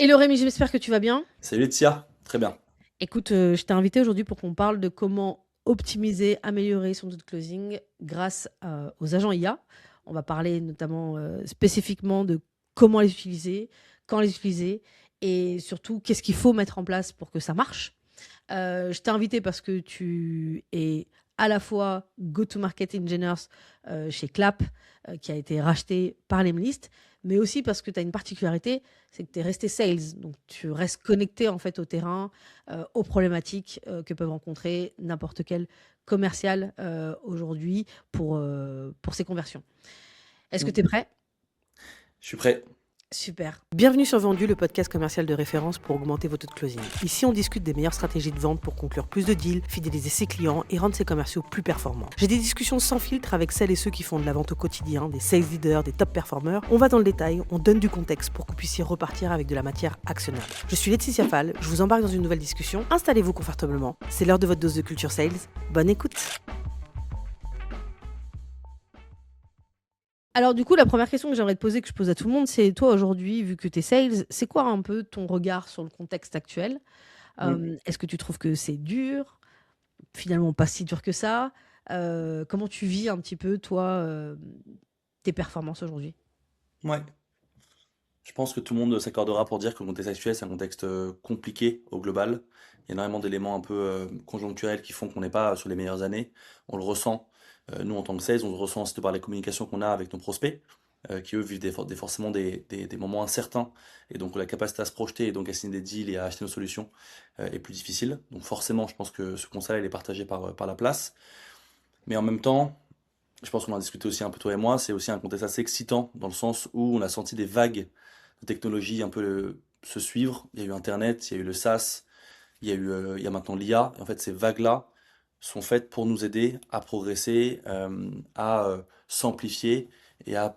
Hello Rémi, j'espère que tu vas bien. Salut Laetitia, très bien. Écoute, je t'ai invité aujourd'hui pour qu'on parle de comment optimiser, améliorer son taux de closing grâce aux agents IA. On va parler notamment spécifiquement de comment les utiliser, quand les utiliser et surtout qu'est-ce qu'il faut mettre en place pour que ça marche. Je t'ai invité parce que tu es à la fois Go-to-Market Engineers chez Clap, qui a été racheté par Lemlist, mais aussi parce que tu as une particularité, c'est que tu es resté sales. Donc tu restes connecté en fait au terrain, aux problématiques que peuvent rencontrer n'importe quel commercial aujourd'hui pour ces conversions. Est-ce que Mm. tu es prêt? Je suis prêt. Super. Bienvenue sur Vendu, le podcast commercial de référence pour augmenter votre taux de closing. Ici, on discute des meilleures stratégies de vente pour conclure plus de deals, fidéliser ses clients et rendre ses commerciaux plus performants. J'ai des discussions sans filtre avec celles et ceux qui font de la vente au quotidien, des sales leaders, des top performers. On va dans le détail, on donne du contexte pour que vous puissiez repartir avec de la matière actionnable. Je suis Laetitia Fall, je vous embarque dans une nouvelle discussion. Installez-vous confortablement. C'est l'heure de votre dose de culture sales. Bonne écoute. Alors du coup, la première question que j'aimerais te poser, que je pose à tout le monde, c'est toi aujourd'hui, vu que tu es sales, c'est quoi un peu ton regard sur le contexte actuel? Mm. Est-ce que tu trouves que c'est dur? Finalement, pas si dur que ça. Comment tu vis un petit peu, toi, tes performances aujourd'hui? Ouais. Je pense que tout le monde s'accordera pour dire que le contexte actuel, c'est un contexte compliqué au global. Il y a énormément d'éléments un peu conjoncturels qui font qu'on n'est pas sur les meilleures années. On le ressent. Nous, en tant que sales, on le ressent aussi par les communications qu'on a avec nos prospects, qui eux vivent forcément des moments incertains. Et donc la capacité à se projeter et donc à signer des deals et à acheter nos solutions est plus difficile. Donc forcément, je pense que ce constat il est partagé par la place. Mais en même temps, je pense qu'on en a discuté aussi un peu toi et moi, c'est aussi un contexte assez excitant dans le sens où on a senti des vagues de technologies un peu se suivre. Il y a eu Internet, il y a eu le SaaS, il y a maintenant l'IA. Et en fait, ces vagues-là sont faites pour nous aider à progresser, à s'amplifier et à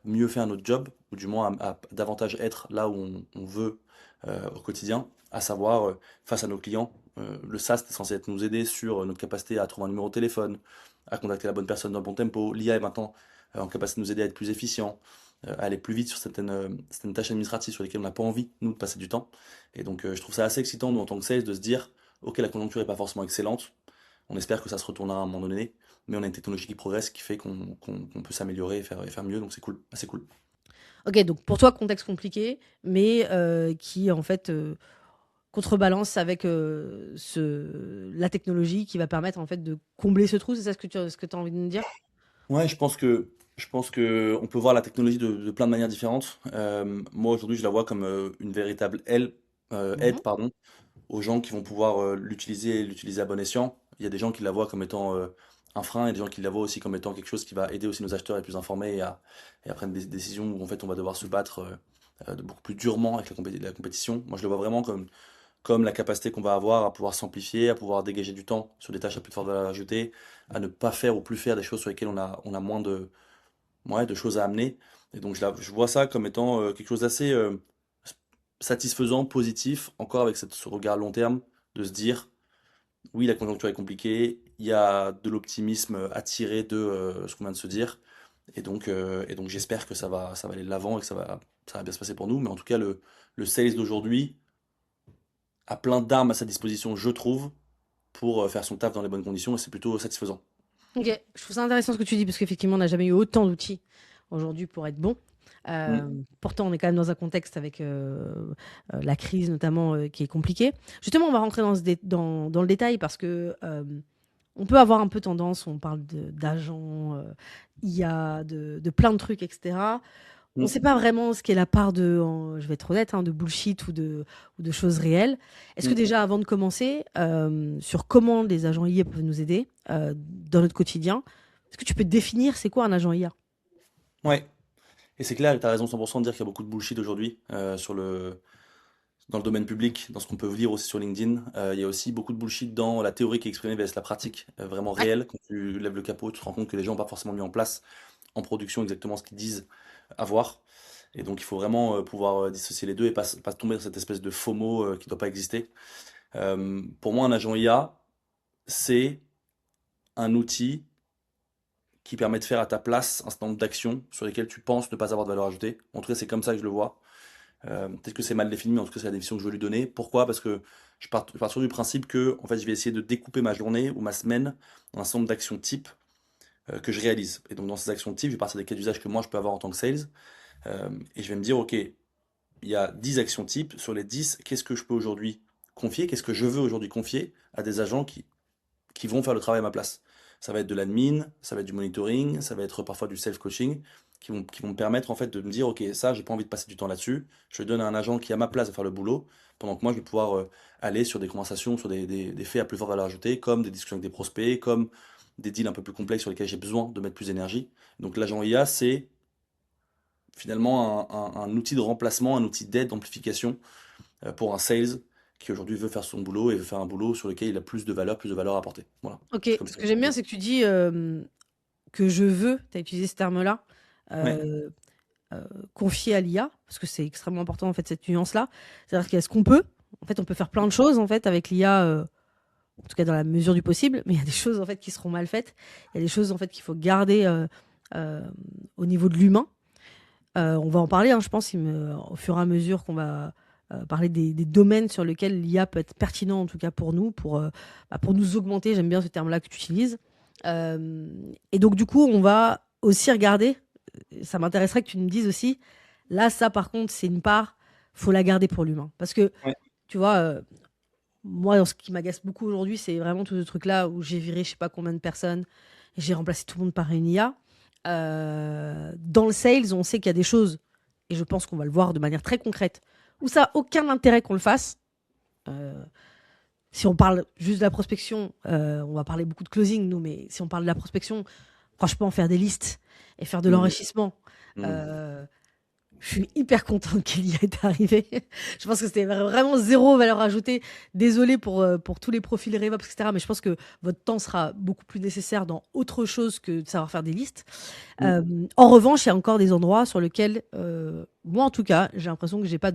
mieux faire notre job, ou du moins à davantage être là où on veut au quotidien, à savoir face à nos clients. Le SaaS est censé être nous aider sur notre capacité à trouver un numéro de téléphone, à contacter la bonne personne dans le bon tempo. L'IA est maintenant en capacité de nous aider à être plus efficient, à aller plus vite sur certaines tâches administratives sur lesquelles on n'a pas envie, nous, de passer du temps. Et donc, je trouve ça assez excitant, nous, en tant que sales, de se dire, OK, la conjoncture n'est pas forcément excellente, on espère que ça se retournera à un moment donné, mais on a une technologie qui progresse, qui fait qu'on peut s'améliorer et faire mieux, donc c'est cool, assez cool. Ok, donc pour toi, contexte compliqué, mais qui en fait contrebalance avec la technologie qui va permettre en fait de combler ce trou. C'est ça ce que tu as envie de me dire? Ouais, je pense que on peut voir la technologie de plein de manières différentes. Moi, aujourd'hui, je la vois comme une véritable Mhm. aide, pardon, aux gens qui vont pouvoir l'utiliser et l'utiliser à bon escient. Il y a des gens qui la voient comme étant un frein et des gens qui la voient aussi comme étant quelque chose qui va aider aussi nos acheteurs à être plus informés et à prendre des décisions où en fait on va devoir se battre beaucoup plus durement avec la compétition. Moi je le vois vraiment comme la capacité qu'on va avoir à pouvoir s'amplifier, à pouvoir dégager du temps sur des tâches à plus forte valeur ajoutée, à ne pas faire ou plus faire des choses sur lesquelles on a moins de choses à amener. Et donc je vois ça comme étant quelque chose d'assez satisfaisant, positif, encore avec ce regard long terme, de se dire, oui, la conjoncture est compliquée, il y a de l'optimisme à tirer de ce qu'on vient de se dire, et donc j'espère que ça va aller de l'avant et que ça va bien se passer pour nous, mais en tout cas, le sales d'aujourd'hui a plein d'armes à sa disposition, je trouve, pour faire son taf dans les bonnes conditions, et c'est plutôt satisfaisant. Ok, je trouve ça intéressant ce que tu dis parce qu'effectivement, on n'a jamais eu autant d'outils aujourd'hui pour être bon. Mm. Pourtant, on est quand même dans un contexte avec la crise notamment qui est compliquée. Justement, on va rentrer dans le détail parce que on peut avoir un peu tendance, on parle d'agents, IA, de plein de trucs, etc. On ne Mm. sait pas vraiment ce qui est la part je vais être honnête, hein, de bullshit ou de choses réelles. Est-ce que Mm. déjà, avant de commencer, sur comment les agents IA peuvent nous aider dans notre quotidien, est-ce que tu peux définir c'est quoi un agent IA? Ouais, et c'est clair, tu as raison 100% de dire qu'il y a beaucoup de bullshit aujourd'hui dans le domaine public, dans ce qu'on peut lire aussi sur LinkedIn. Il y a aussi beaucoup de bullshit dans la théorie qui est exprimée versus la pratique, vraiment Ouais. réelle. Quand tu lèves le capot, tu te rends compte que les gens n'ont pas forcément mis en place en production exactement ce qu'ils disent avoir. Et donc il faut vraiment pouvoir dissocier les deux et pas tomber dans cette espèce de FOMO qui ne doit pas exister. Pour moi, un agent IA, c'est un outil qui permet de faire à ta place un certain nombre d'actions sur lesquelles tu penses ne pas avoir de valeur ajoutée. En tout cas, c'est comme ça que je le vois. Peut-être que c'est mal défini, mais en tout cas, c'est la définition que je veux lui donner. Pourquoi? Parce que je pars toujours du principe que, en fait, je vais essayer de découper ma journée ou ma semaine en un certain nombre d'actions types que je réalise. Et donc, dans ces actions types, je vais partir des cas d'usage que moi, je peux avoir en tant que sales. Et je vais me dire, OK, il y a 10 actions types. Sur les 10, qu'est-ce que je peux aujourd'hui confier? Qu'est-ce que je veux aujourd'hui confier à des agents qui vont faire le travail à ma place? Ça va être de l'admin, ça va être du monitoring, ça va être parfois du self-coaching, qui vont me permettre en fait de me dire, ok, ça, j'ai pas envie de passer du temps là-dessus, je le donne à un agent qui est à ma place de faire le boulot, pendant que moi, je vais pouvoir aller sur des conversations, sur des faits à plus forte valeur ajoutée, comme des discussions avec des prospects, comme des deals un peu plus complexes sur lesquels j'ai besoin de mettre plus d'énergie. Donc l'agent IA, c'est finalement un outil de remplacement, un outil d'aide, d'amplification pour un sales qui aujourd'hui veut faire son boulot et veut faire un boulot sur lequel il a plus de valeur à apporter. Voilà. Ok, C'est comme ça ce que que je j'aime bien, comprends. c'est que tu dis que je veux, tu as utilisé ce terme-là, Ouais, euh, confier à l'IA, parce que c'est extrêmement important en fait cette nuance-là. C'est-à-dire qu'est-ce qu'on peut, en fait, on peut faire plein de choses en fait avec l'IA, en tout cas dans la mesure du possible, mais il y a des choses en fait qui seront mal faites. Il y a des choses en fait qu'il faut garder euh, au niveau de l'humain. On va en parler, hein, je pense, au fur et à mesure qu'on va parler des domaines sur lesquels l'IA peut être pertinent, en tout cas pour nous, pour nous augmenter. J'aime bien ce terme-là que tu utilises. Euh, et donc, du coup, on va aussi regarder, ça m'intéresserait que tu me dises aussi, là, ça, par contre, c'est une part, faut la garder pour l'humain. Parce que, ouais, tu vois, moi, ce qui m'agace beaucoup aujourd'hui, c'est vraiment tout ce truc-là où j'ai viré je sais pas combien de personnes et j'ai remplacé tout le monde par une IA. Dans le sales, on sait qu'il y a des choses, et je pense qu'on va le voir de manière très concrète, où ça n'a aucun intérêt qu'on le fasse. Euh, Si on parle juste de la prospection, on va parler beaucoup de closing, nous, mais si on parle de la prospection, franchement, faire des listes et faire de mm, l'enrichissement, mm. euh, je suis hyper contente qu'il y ait arrivé. Je pense que c'était vraiment zéro valeur ajoutée. Désolée pour tous les profils RevOps, etc. Mais je pense que votre temps sera beaucoup plus nécessaire dans autre chose que de savoir faire des listes. Mm. En revanche, il y a encore des endroits sur lesquels, moi en tout cas, j'ai l'impression que j'ai pas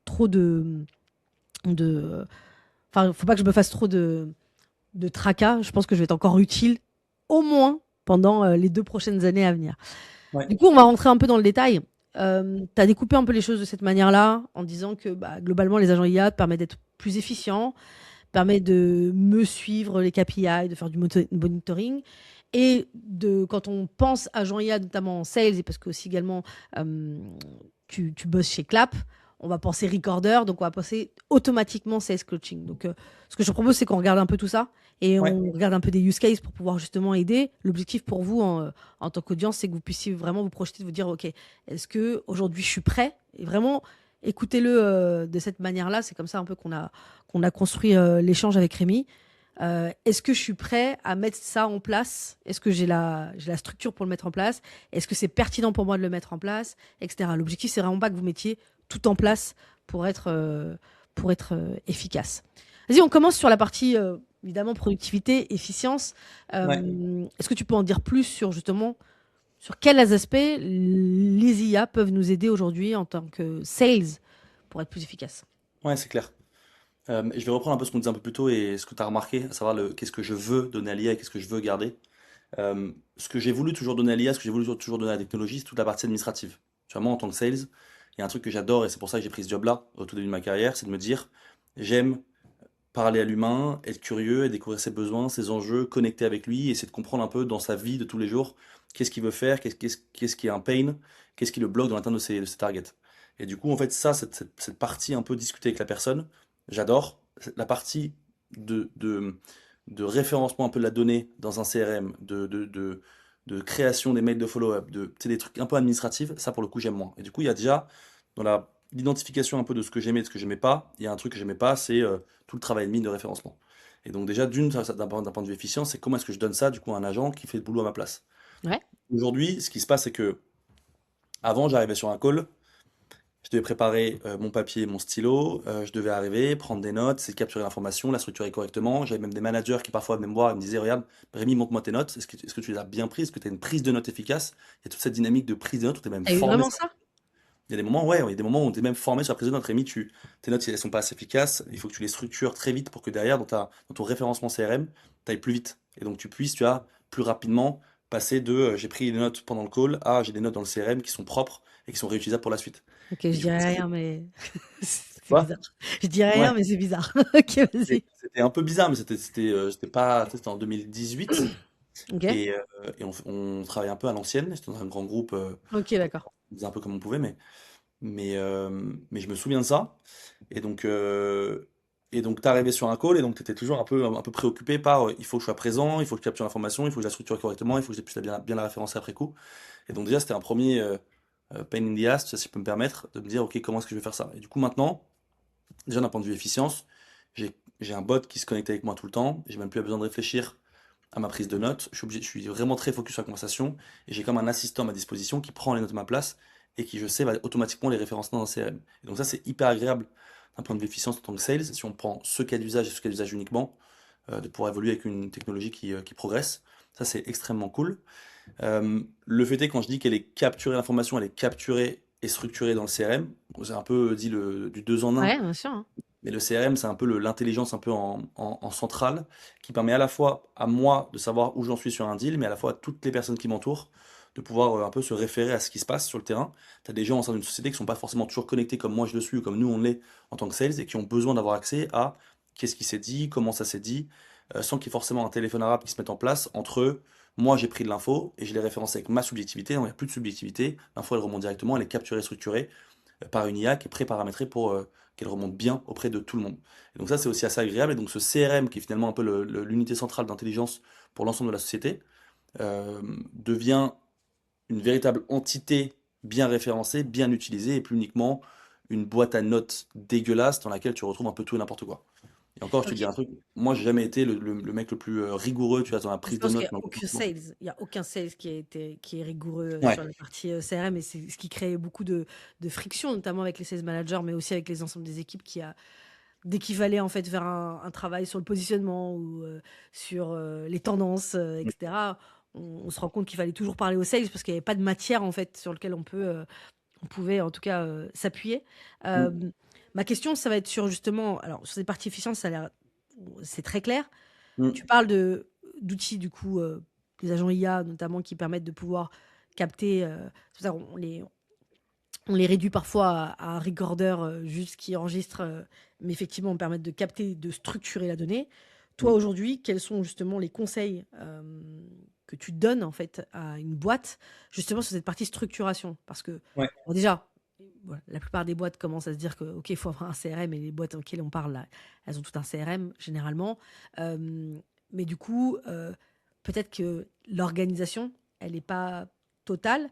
trop de. Enfin, faut pas que je me fasse trop de tracas. Je pense que je vais être encore utile, au moins pendant les 2 prochaines années à venir. Ouais. Du coup, on va rentrer un peu dans le détail. Tu as découpé un peu les choses de cette manière-là, en disant que bah, globalement, les agents IA te permettent d'être plus efficients, permettent de me suivre les KPI, de faire du monitoring. Et quand on pense agent IA, notamment en sales, et parce que aussi également euh, tu bosses chez Clap, on va penser recorder, donc on va penser automatiquement sales coaching. Donc ce que je propose, c'est qu'on regarde un peu tout ça et Ouais. on regarde un peu des use cases pour pouvoir justement aider. L'objectif pour vous en tant qu'audience, c'est que vous puissiez vraiment vous projeter, de vous dire, OK, est-ce que aujourd'hui je suis prêt? Et vraiment, écoutez-le de cette manière-là. C'est comme ça un peu qu'on a construit l'échange avec Rémi. Est-ce que je suis prêt à mettre ça en place? Est-ce que j'ai la structure pour le mettre en place? Est-ce que c'est pertinent pour moi de le mettre en place? Etc. L'objectif, c'est vraiment pas que vous mettiez tout en place pour être efficace. Vas-y, on commence sur la partie, évidemment, productivité, efficience. Ouais. Est-ce que tu peux en dire plus sur justement sur quels aspects les IA peuvent nous aider aujourd'hui en tant que sales pour être plus efficace? Ouais, c'est clair. Je vais reprendre un peu ce qu'on disait un peu plus tôt et ce que tu as remarqué, à savoir qu'est-ce que je veux donner à l'IA et qu'est-ce que je veux garder. Ce que j'ai voulu toujours donner à l'IA, ce que j'ai voulu toujours donner à la technologie, c'est toute la partie administrative. Tu vois, moi, en tant que sales, il y a un truc que j'adore et c'est pour ça que j'ai pris ce job-là au tout début de ma carrière, c'est de me dire, j'aime parler à l'humain, être curieux et découvrir ses besoins, ses enjeux, connecter avec lui, essayer de comprendre un peu dans sa vie de tous les jours qu'est-ce qu'il veut faire, qu'est-ce qui est un pain, qu'est-ce qui le bloque dans l'atteinte de ses targets. Et du coup, en fait, ça, cette partie un peu discuter avec la personne, j'adore. La partie de, de, de référencement un peu de la donnée dans un CRM, de création des mails de follow-up, tu sais, des trucs un peu administratifs, ça pour le coup j'aime moins. Et du coup, il y a déjà dans l'identification un peu de ce que j'aimais et de ce que j'aimais pas, il y a un truc que j'aimais pas, c'est tout le travail de mine de référencement. Et donc déjà, d'un point de vue efficience, c'est comment est-ce que je donne ça du coup à un agent qui fait le boulot à ma place. Ouais. Aujourd'hui, ce qui se passe, c'est que avant, j'arrivais sur un call, je devais préparer mon papier, mon stylo, je devais arriver, prendre des notes, c'est capturer l'information, la structurer correctement. J'avais même des managers qui parfois venaient me voir et me disaient, regarde, Rémi, montre-moi tes notes, est-ce que tu les as bien prises, est-ce que tu as une prise de notes efficace? Il y a toute cette dynamique de prise de notes où tu es même T'as eu formé. vraiment ça? Il y a des moments, ouais, il y a des moments où tu es même formé sur la prise de notes. Rémi, tes notes, si elles sont pas assez efficaces, il faut que tu les structures très vite pour que derrière, dans ton référencement CRM, tu ailles plus vite. Et donc tu puisses, tu as plus rapidement passer de j'ai pris des notes pendant le call à j'ai des notes dans le CRM qui sont propres et qui sont réutilisables pour la suite. Ok, Et je du coup, dirais rien, mais c'est quoi? bizarre. Je dirais Ouais, rien, mais c'est bizarre. Ok, vas-y. c'était un peu bizarre, mais c'était pas, c'était en 2018 Ok, et, euh, et on travaillait un peu à l'ancienne. J'étais dans un grand groupe, ok, d'accord. on faisait un peu comme on pouvait, mais je me souviens de ça. Et donc, euh, et donc t'arrivais sur un call et donc t'étais toujours un peu préoccupé par il faut que je sois présent, il faut que je capture l'information, il faut que je la structure correctement, il faut que je puisse bien la référencer après coup. Et donc déjà, c'était un premier pain in the ass, si je peux me permettre, de me dire, ok, comment est-ce que je vais faire ça? Et du coup, maintenant, déjà d'un point de vue efficience, j'ai un bot qui se connecte avec moi tout le temps, j'ai même plus besoin de réfléchir à ma prise de notes, je suis vraiment très focus sur la conversation, et j'ai comme un assistant à ma disposition qui prend les notes à ma place, et qui, je sais, va automatiquement les référencer dans un CRM. Et donc ça, c'est hyper agréable d'un point de vue efficience en tant que sales, si on prend ce cas d'usage et ce cas d'usage uniquement, de pouvoir évoluer avec une technologie qui progresse. Ça, c'est extrêmement cool. Le fait est, quand je dis qu'elle est capturée, l'information, elle est capturée et structurée dans le CRM, c'est un peu dit du 2 en un, Ouais, bien sûr, hein. mais le CRM, c'est un peu l'intelligence un peu en centrale, qui permet à la fois à moi de savoir où j'en suis sur un deal, mais à la fois à toutes les personnes qui m'entourent, de pouvoir un peu se référer à ce qui se passe sur le terrain. Tu as des gens au sein d'une société qui sont pas forcément toujours connectés comme moi je le suis ou comme nous on l'est en tant que sales, et qui ont besoin d'avoir accès à qu'est-ce qui s'est dit, comment ça s'est dit, sans qu'il y ait forcément un téléphone arabe qui se mette en place entre eux. Moi, j'ai pris de l'info et je l'ai référencé avec ma subjectivité. Donc, il n'y a plus de subjectivité. L'info, elle remonte directement, elle est capturée, structurée par une IA qui est pré-paramétrée pour qu'elle remonte bien auprès de tout le monde. Et donc ça, c'est aussi assez agréable. Et donc ce CRM, qui est finalement un peu l'unité centrale d'intelligence pour l'ensemble de la société, devient une véritable entité bien référencée, bien utilisée, et plus uniquement une boîte à notes dégueulasse dans laquelle tu retrouves un peu tout et n'importe quoi. Et encore, je te Ok. dis un truc, moi j'ai jamais été le mec le plus rigoureux, tu vois, dans la Mais je prise de pense qu'il notes. n'y a aucun sales, il y a aucun sales qui est rigoureux Ouais, sur la partie CRM et c'est ce qui crée beaucoup de friction, notamment avec les sales managers, mais aussi avec les ensembles des équipes dès qu'il fallait en fait faire un travail sur le positionnement ou sur les tendances, etc. On se rend compte qu'il fallait toujours parler aux sales parce qu'il n'y avait pas de matière en fait sur lequel on pouvait en tout cas s'appuyer. Euh, mm, Ma question, ça va être sur justement, alors sur cette partie efficiente, c'est très clair. Tu mm, parles d'outils, du coup, des agents IA, notamment, qui permettent de pouvoir capter. C'est pour ça on les réduit parfois à un recorder juste qui enregistre, mais effectivement, on permet de capter, de structurer la donnée. Toi, mm. aujourd'hui, quels sont justement les conseils que tu donnes en fait à une boîte, justement sur cette partie structuration? Parce que, Ouais. bon, déjà, voilà, la plupart des boîtes commencent à se dire que, ok, il faut avoir un CRM, et les boîtes auxquelles on parle, là, elles ont tout un CRM généralement. Euh, mais du coup, peut-être que l'organisation, elle n'est pas totale.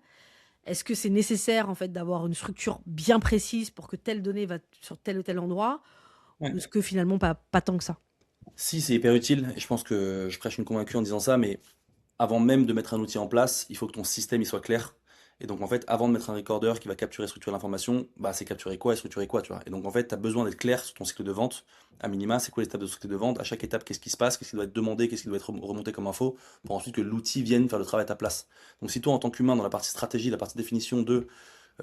Est-ce que c'est nécessaire en fait d'avoir une structure bien précise pour que telle donnée va sur tel ou tel endroit, ou Ouais. est-ce que finalement pas tant que ça? Si, c'est hyper utile, et je pense que je prêche une convaincue en disant ça, mais avant même de mettre un outil en place, il faut que ton système il soit clair. Et donc en fait, avant de mettre un recorder qui va capturer et structurer l'information, bah c'est capturer quoi et structurer quoi, tu vois. Et donc en fait, tu as besoin d'être clair sur ton cycle de vente. À minima, c'est quoi les étapes de cycle de vente? À chaque étape, qu'est-ce qui se passe? Qu'est-ce qui doit être demandé? Qu'est-ce qui doit être remonté comme info? Pour ensuite que l'outil vienne faire le travail à ta place. Donc si toi, en tant qu'humain, dans la partie stratégie, la partie définition de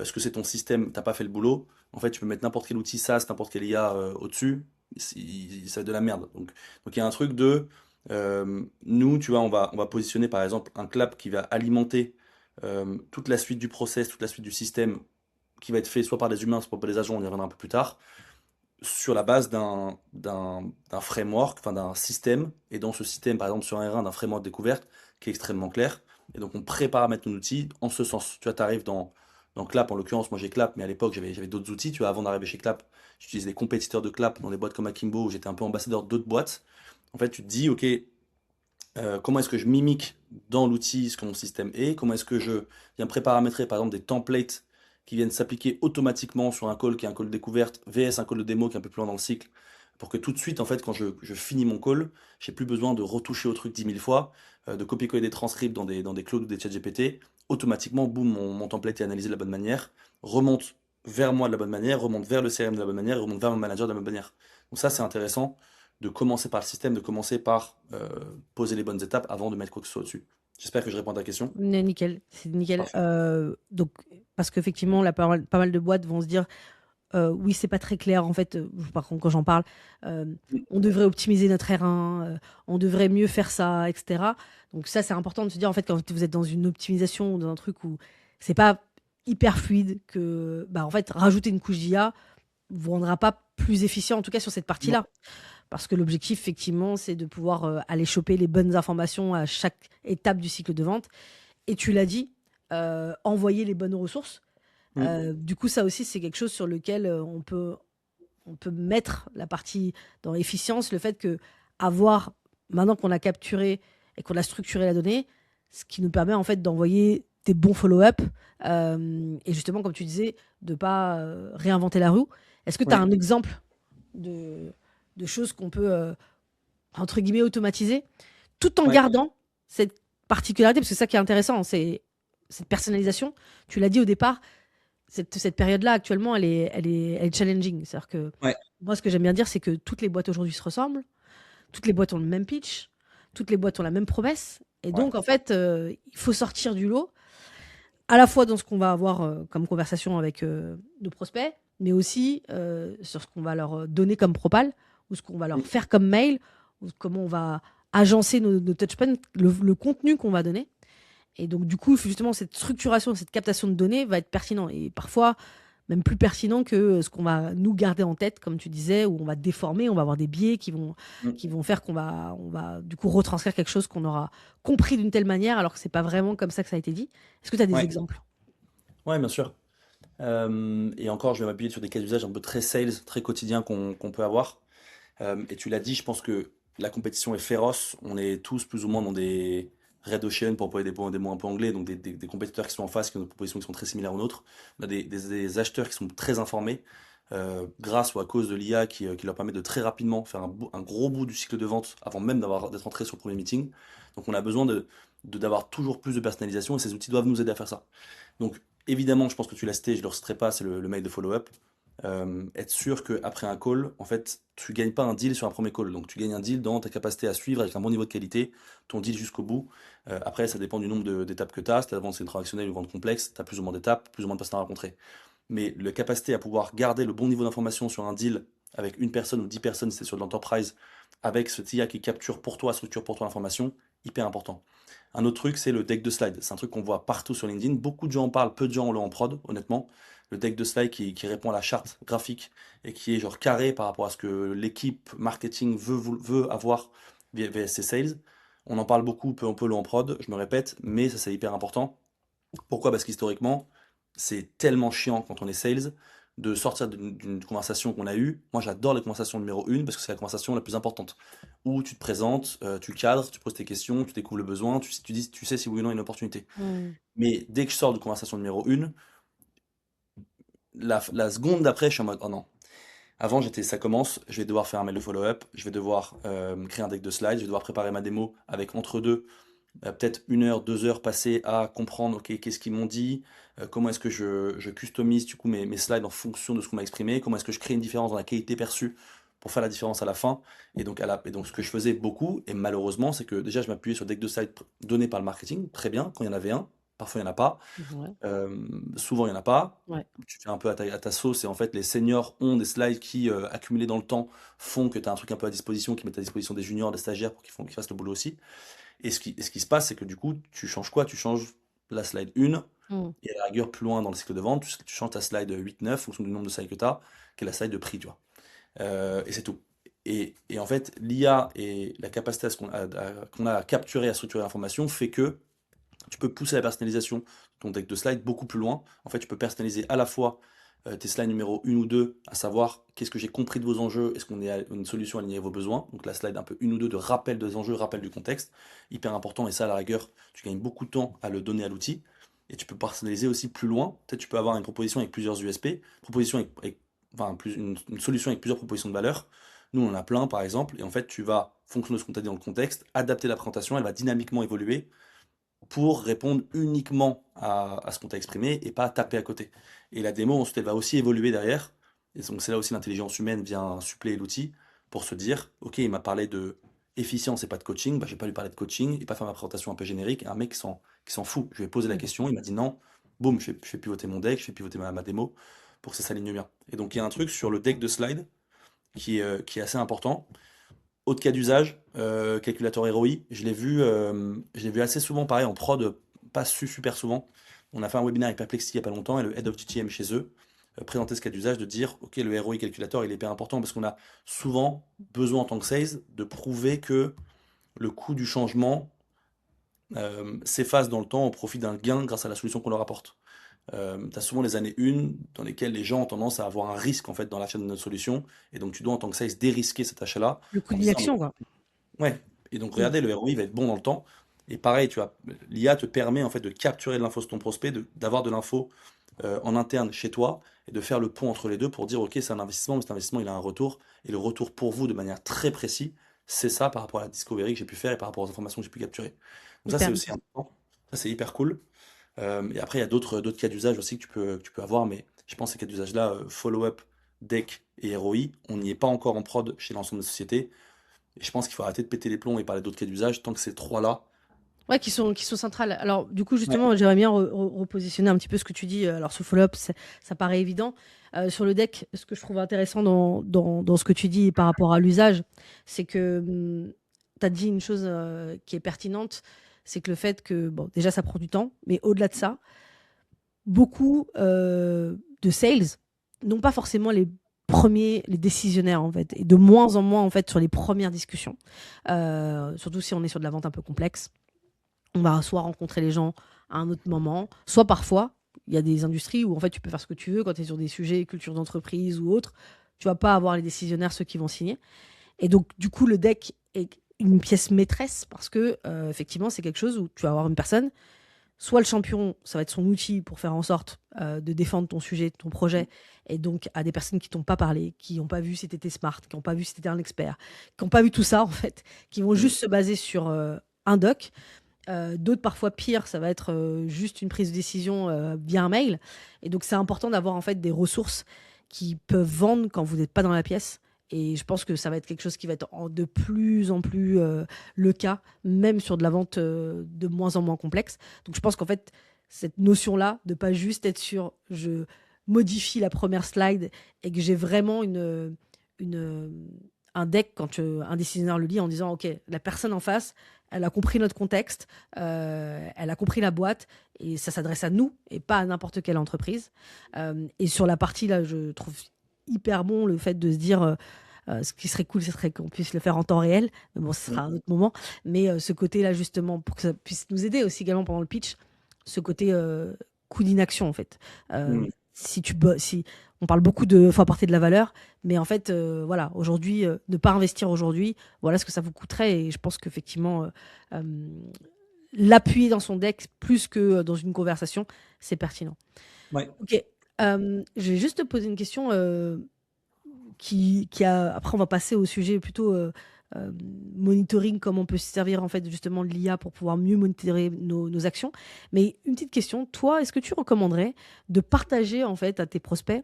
ce que c'est ton système, t'as pas fait le boulot, en fait, tu peux mettre n'importe quel outil SaaS, n'importe quel IA au-dessus, ça va être de la merde. Donc il y a un truc de nous, tu vois, on va positionner par exemple un clap qui va alimenter toute la suite du process, toute la suite du système qui va être fait soit par des humains, soit par des agents, on y reviendra un peu plus tard, sur la base d'un framework, enfin d'un système, et dans ce système, par exemple sur un R1, d'un framework de découverte qui est extrêmement clair, et donc on pré-paramètre nos outils en ce sens. Tu vois, tu arrives dans Clap, en l'occurrence, moi j'ai Clap, mais à l'époque j'avais d'autres outils, tu vois, avant d'arriver chez Clap, j'utilisais des compétiteurs de Clap dans des boîtes comme Akimbo, où j'étais un peu ambassadeur d'autres boîtes. En fait, tu te dis, ok, comment est-ce que je mimique dans l'outil ce que mon système est, comment est-ce que je viens préparamétrer par exemple des templates qui viennent s'appliquer automatiquement sur un call qui est un call de découverte, vs un call de démo qui est un peu plus loin dans le cycle, pour que tout de suite, en fait, quand je finis mon call, j'ai plus besoin de retoucher au truc 10 000 fois, de copier-coller des transcripts dans des clouds ou des chats GPT, automatiquement, boum, mon template est analysé de la bonne manière, remonte vers moi de la bonne manière, remonte vers le CRM de la bonne manière, et remonte vers mon manager de la bonne manière. Donc ça, c'est intéressant de commencer par le système, de commencer par poser les bonnes étapes avant de mettre quoi que ce soit au-dessus. J'espère que je réponds à ta question. Nickel, c'est nickel. Parfait. Donc, parce qu'effectivement, là, pas mal de boîtes vont se dire, oui, c'est pas très clair, en fait, par contre, quand j'en parle, euh, on devrait optimiser notre R1, on devrait mieux faire ça, etc. Donc ça, c'est important de se dire, en fait, quand vous êtes dans une optimisation ou dans un truc où c'est pas hyper fluide, que bah, en fait, rajouter une couche d'IA vous rendra pas plus efficient, en tout cas sur cette Non. partie-là. Parce que l'objectif, effectivement, c'est de pouvoir aller choper les bonnes informations à chaque étape du cycle de vente. Et tu l'as dit, envoyer les bonnes ressources. Mm. Du coup, ça aussi, c'est quelque chose sur lequel on peut mettre la partie dans efficience, le fait que avoir, maintenant qu'on a capturé et qu'on a structuré la donnée, ce qui nous permet en fait d'envoyer des bons follow-up et justement, comme tu disais, de ne pas réinventer la roue. Est-ce que tu as Oui. un exemple de, de choses qu'on peut, entre guillemets, automatiser tout en Ouais. gardant cette particularité? Parce que c'est ça qui est intéressant, c'est cette personnalisation. Tu l'as dit au départ, cette période-là, actuellement, elle est challenging. C'est-à-dire que Ouais. moi, ce que j'aime bien dire, c'est que toutes les boîtes aujourd'hui se ressemblent, toutes les boîtes ont le même pitch, toutes les boîtes ont la même promesse. Et Ouais. donc, en fait, il faut sortir du lot, à la fois dans ce qu'on va avoir comme conversation avec nos prospects, mais aussi sur ce qu'on va leur donner comme propal, ou ce qu'on va leur Mm. faire comme mail, ou comment on va agencer nos touchpoints, le contenu qu'on va donner. Et donc, du coup, justement, cette structuration, cette captation de données va être pertinent. Et parfois, même plus pertinent que ce qu'on va nous garder en tête, comme tu disais, où on va déformer, on va avoir des biais Mm. qui vont faire on va du coup retranscrire quelque chose qu'on aura compris d'une telle manière, alors que c'est pas vraiment comme ça que ça a été dit. Est-ce que tu as des Ouais. exemples? Ouais, bien sûr. Et encore, je vais m'appuyer sur des cas d'usage un peu très sales, très quotidiens qu'on peut avoir. Et tu l'as dit, je pense que la compétition est féroce. On est tous plus ou moins dans des red ocean, pour employer des mots un peu anglais, donc des compétiteurs qui sont en face, qui ont des propositions qui sont très similaires aux nôtres. On a des acheteurs qui sont très informés, grâce ou à cause de l'IA qui leur permet de très rapidement faire un gros bout du cycle de vente avant même d'être entré sur le premier meeting. Donc on a besoin d'avoir toujours plus de personnalisation et ces outils doivent nous aider à faire ça. Donc évidemment, je pense que tu l'as cité, je ne le reciterai pas, c'est le mail de follow-up. Être sûr qu'après un call, en fait, tu gagnes pas un deal sur un premier call. Donc tu gagnes un deal dans ta capacité à suivre avec un bon niveau de qualité ton deal jusqu'au bout. Après, ça dépend du nombre d'étapes que tu as. Si ta vente c'est une transactionnelle ou une vente complexe, tu as plus ou moins d'étapes, plus ou moins de personnes à rencontrer. Mais la capacité à pouvoir garder le bon niveau d'information sur un deal avec une personne ou 10 personnes, si c'est sur de l'enterprise, avec ce TIA qui capture pour toi, structure pour toi l'information, hyper important. Un autre truc, c'est le deck de slide. C'est un truc qu'on voit partout sur LinkedIn. Beaucoup de gens en parlent, peu de gens l'ont en prod, honnêtement. Le deck de slide qui répond à la charte graphique et qui est genre carré par rapport à ce que l'équipe marketing veut avoir via ses sales. On en parle beaucoup, peu en peu l'ont en prod, je me répète, mais ça c'est hyper important. Pourquoi? Parce qu'historiquement, c'est tellement chiant quand on est sales de sortir d'une conversation qu'on a eue. Moi, j'adore la conversation numéro 1 parce que c'est la conversation la plus importante. Où tu te présentes, tu cadres, tu poses tes questions, tu découvres le besoin, tu sais si oui ou non il y a une opportunité. Hmm. Mais dès que je sors de conversation numéro 1, la seconde d'après, je suis en mode, oh non. Avant, ça commence, je vais devoir faire un mail de follow-up, je vais devoir créer un deck de slides, je vais devoir préparer ma démo avec entre deux peut-être 1 heure, 2 heures passées à comprendre, ok, qu'est-ce qu'ils m'ont dit, comment est-ce que je customise du coup mes slides en fonction de ce qu'on m'a exprimé, comment est-ce que je crée une différence dans la qualité perçue pour faire la différence à la fin. Et donc ce que je faisais beaucoup, et malheureusement, c'est que déjà je m'appuyais sur le deck de slides donné par le marketing, très bien, quand il y en avait un, parfois il n'y en a pas, Ouais. souvent il n'y en a pas. Ouais. Tu fais un peu à ta sauce et en fait les seniors ont des slides qui, accumulés dans le temps, font que tu as un truc un peu à disposition, qui mettent à disposition des juniors, des stagiaires pour qu'ils fassent le boulot aussi. Et ce qui se passe, c'est que du coup, tu changes quoi? Tu changes la slide 1, Hmm. et à la rigueur, plus loin dans le cycle de vente, tu changes ta slide 8-9, en fonction du nombre de slides que tu as, qui est la slide de prix, tu vois. Et c'est tout. Et en fait, l'IA et la capacité qu'on a à capturer, à structurer l'information fait que tu peux pousser la personnalisation de ton deck de slides beaucoup plus loin. En fait, tu peux personnaliser à la fois tes slides numéro 1 ou 2, à savoir qu'est-ce que j'ai compris de vos enjeux, est-ce qu'on est à une solution alignée à vos besoins. Donc la slide un peu 1 ou 2 de rappel des enjeux, rappel du contexte, hyper important. Et ça, à la rigueur, tu gagnes beaucoup de temps à le donner à l'outil. Et tu peux personnaliser aussi plus loin. Peut-être tu peux avoir une proposition avec plusieurs USP, enfin, une solution avec plusieurs propositions de valeur. Nous, on en a plein, par exemple. Et en fait, tu vas, fonction de ce qu'on t'a dit dans le contexte, adapter la présentation. Elle va dynamiquement évoluer pour répondre uniquement à ce qu'on t'a exprimé et pas taper à côté. Et la démo, ensuite, elle va aussi évoluer derrière. Et donc, c'est là aussi l'intelligence humaine vient suppléer l'outil pour se dire, OK, il m'a parlé de efficience et pas de coaching, bah, je vais pas lui parler de coaching et pas faire ma présentation un peu générique. Un mec qui s'en fout. Je lui ai posé la Hmm. question, il m'a dit non. Boum, je fais pivoter mon deck, je fais pivoter ma démo pour que ça s'aligne bien. Et donc, il y a un truc sur le deck de slide qui est assez important. Autre cas d'usage, calculateur ROI, je l'ai vu assez souvent, pareil, en prod, pas super souvent. On a fait un webinaire avec Perplexity il n'y a pas longtemps et le Head of GTM chez eux présentait ce cas d'usage de dire, OK, le ROI calculator, il est hyper important parce qu'on a souvent besoin en tant que sales de prouver que le coût du changement s'efface dans le temps au profit d'un gain grâce à la solution qu'on leur apporte. Tu as souvent les années 1 dans lesquelles les gens ont tendance à avoir un risque en fait dans l'achat de notre solution et donc tu dois en tant que sales dérisquer cet achat-là Le coup en disant d'inaction, quoi. ouais, et donc Mm. regardez, le ROI va être bon dans le temps. Et pareil, tu vois, l'IA te permet en fait de capturer de l'info sur ton prospect, d'avoir de l'info en interne chez toi et de faire le pont entre les deux pour dire ok, c'est un investissement, mais cet investissement il a un retour. Et le retour pour vous de manière très précise, c'est ça par rapport à la discovery que j'ai pu faire et par rapport aux informations que j'ai pu capturer. Donc ça, Hyper c'est aussi intéressant. important. Ça, c'est hyper cool. Et après, il y a d'autres cas d'usage aussi que tu peux avoir, mais je pense que ces cas d'usage-là, follow-up, deck et ROI, on n'y est pas encore en prod chez l'ensemble des sociétés. Et je pense qu'il faut arrêter de péter les plombs et parler d'autres cas d'usage tant que ces trois-là. Ouais, qui sont centrales. Alors, du coup, Ouais. justement, j'aimerais bien repositionner un petit peu ce que tu dis. Alors, ce follow-up, ça paraît évident. Sur le deck, ce que je trouve intéressant dans ce que tu dis par rapport à l'usage, c'est que tu as dit une chose qui est pertinente, c'est que le fait que, bon, déjà, ça prend du temps, mais au-delà de ça, beaucoup de sales n'ont pas forcément les premiers, les décisionnaires, en fait, et de moins en moins, en fait, sur les premières discussions. Surtout si on est sur de la vente un peu complexe. On va soit rencontrer les gens à un autre moment, soit parfois, il y a des industries où en fait tu peux faire ce que tu veux quand tu es sur des sujets culture d'entreprise ou autre, tu vas pas avoir les décisionnaires, ceux qui vont signer. Et donc du coup le deck est une pièce maîtresse parce que effectivement c'est quelque chose où tu vas avoir une personne, soit le champion, ça va être son outil pour faire en sorte de défendre ton sujet, ton projet, et donc à des personnes qui t'ont pas parlé, qui n'ont pas vu si tu étais smart, qui n'ont pas vu si tu étais un expert, qui n'ont pas vu tout ça en fait, qui vont Mm. juste se baser sur un doc. D'autres, parfois pire, ça va être juste une prise de décision via un mail. Et donc, c'est important d'avoir en fait des ressources qui peuvent vendre quand vous n'êtes pas dans la pièce. Et je pense que ça va être quelque chose qui va être de plus en plus le cas, même sur de la vente de moins en moins complexe. Donc, je pense qu'en fait, cette notion-là, de pas juste être sur je modifie la première slide et que j'ai vraiment une, un deck quand un décisionnaire le lit en disant, OK, la personne en face, elle a compris notre contexte, elle a compris la boîte, et ça s'adresse à nous et pas à n'importe quelle entreprise. Et sur la partie là, je trouve hyper bon le fait de se dire, ce qui serait cool, ce serait qu'on puisse le faire en temps réel, mais bon, ce sera un autre moment. Mais ce côté-là, justement, pour que ça puisse nous aider aussi également pendant le pitch, ce côté coup d'inaction, en fait. Mm. Si on parle beaucoup de faut apporter de la valeur, mais en fait, voilà, aujourd'hui, ne pas investir aujourd'hui, voilà ce que ça vous coûterait. Et je pense qu'effectivement, euh, l'appuyer dans son deck plus que dans une conversation, c'est pertinent. Ouais. Ok, je vais juste te poser une question après, on va passer au sujet plutôt euh, monitoring, comment on peut se servir en fait justement de l'IA pour pouvoir mieux monitorer nos actions. Mais une petite question, toi, est-ce que tu recommanderais de partager en fait à tes prospects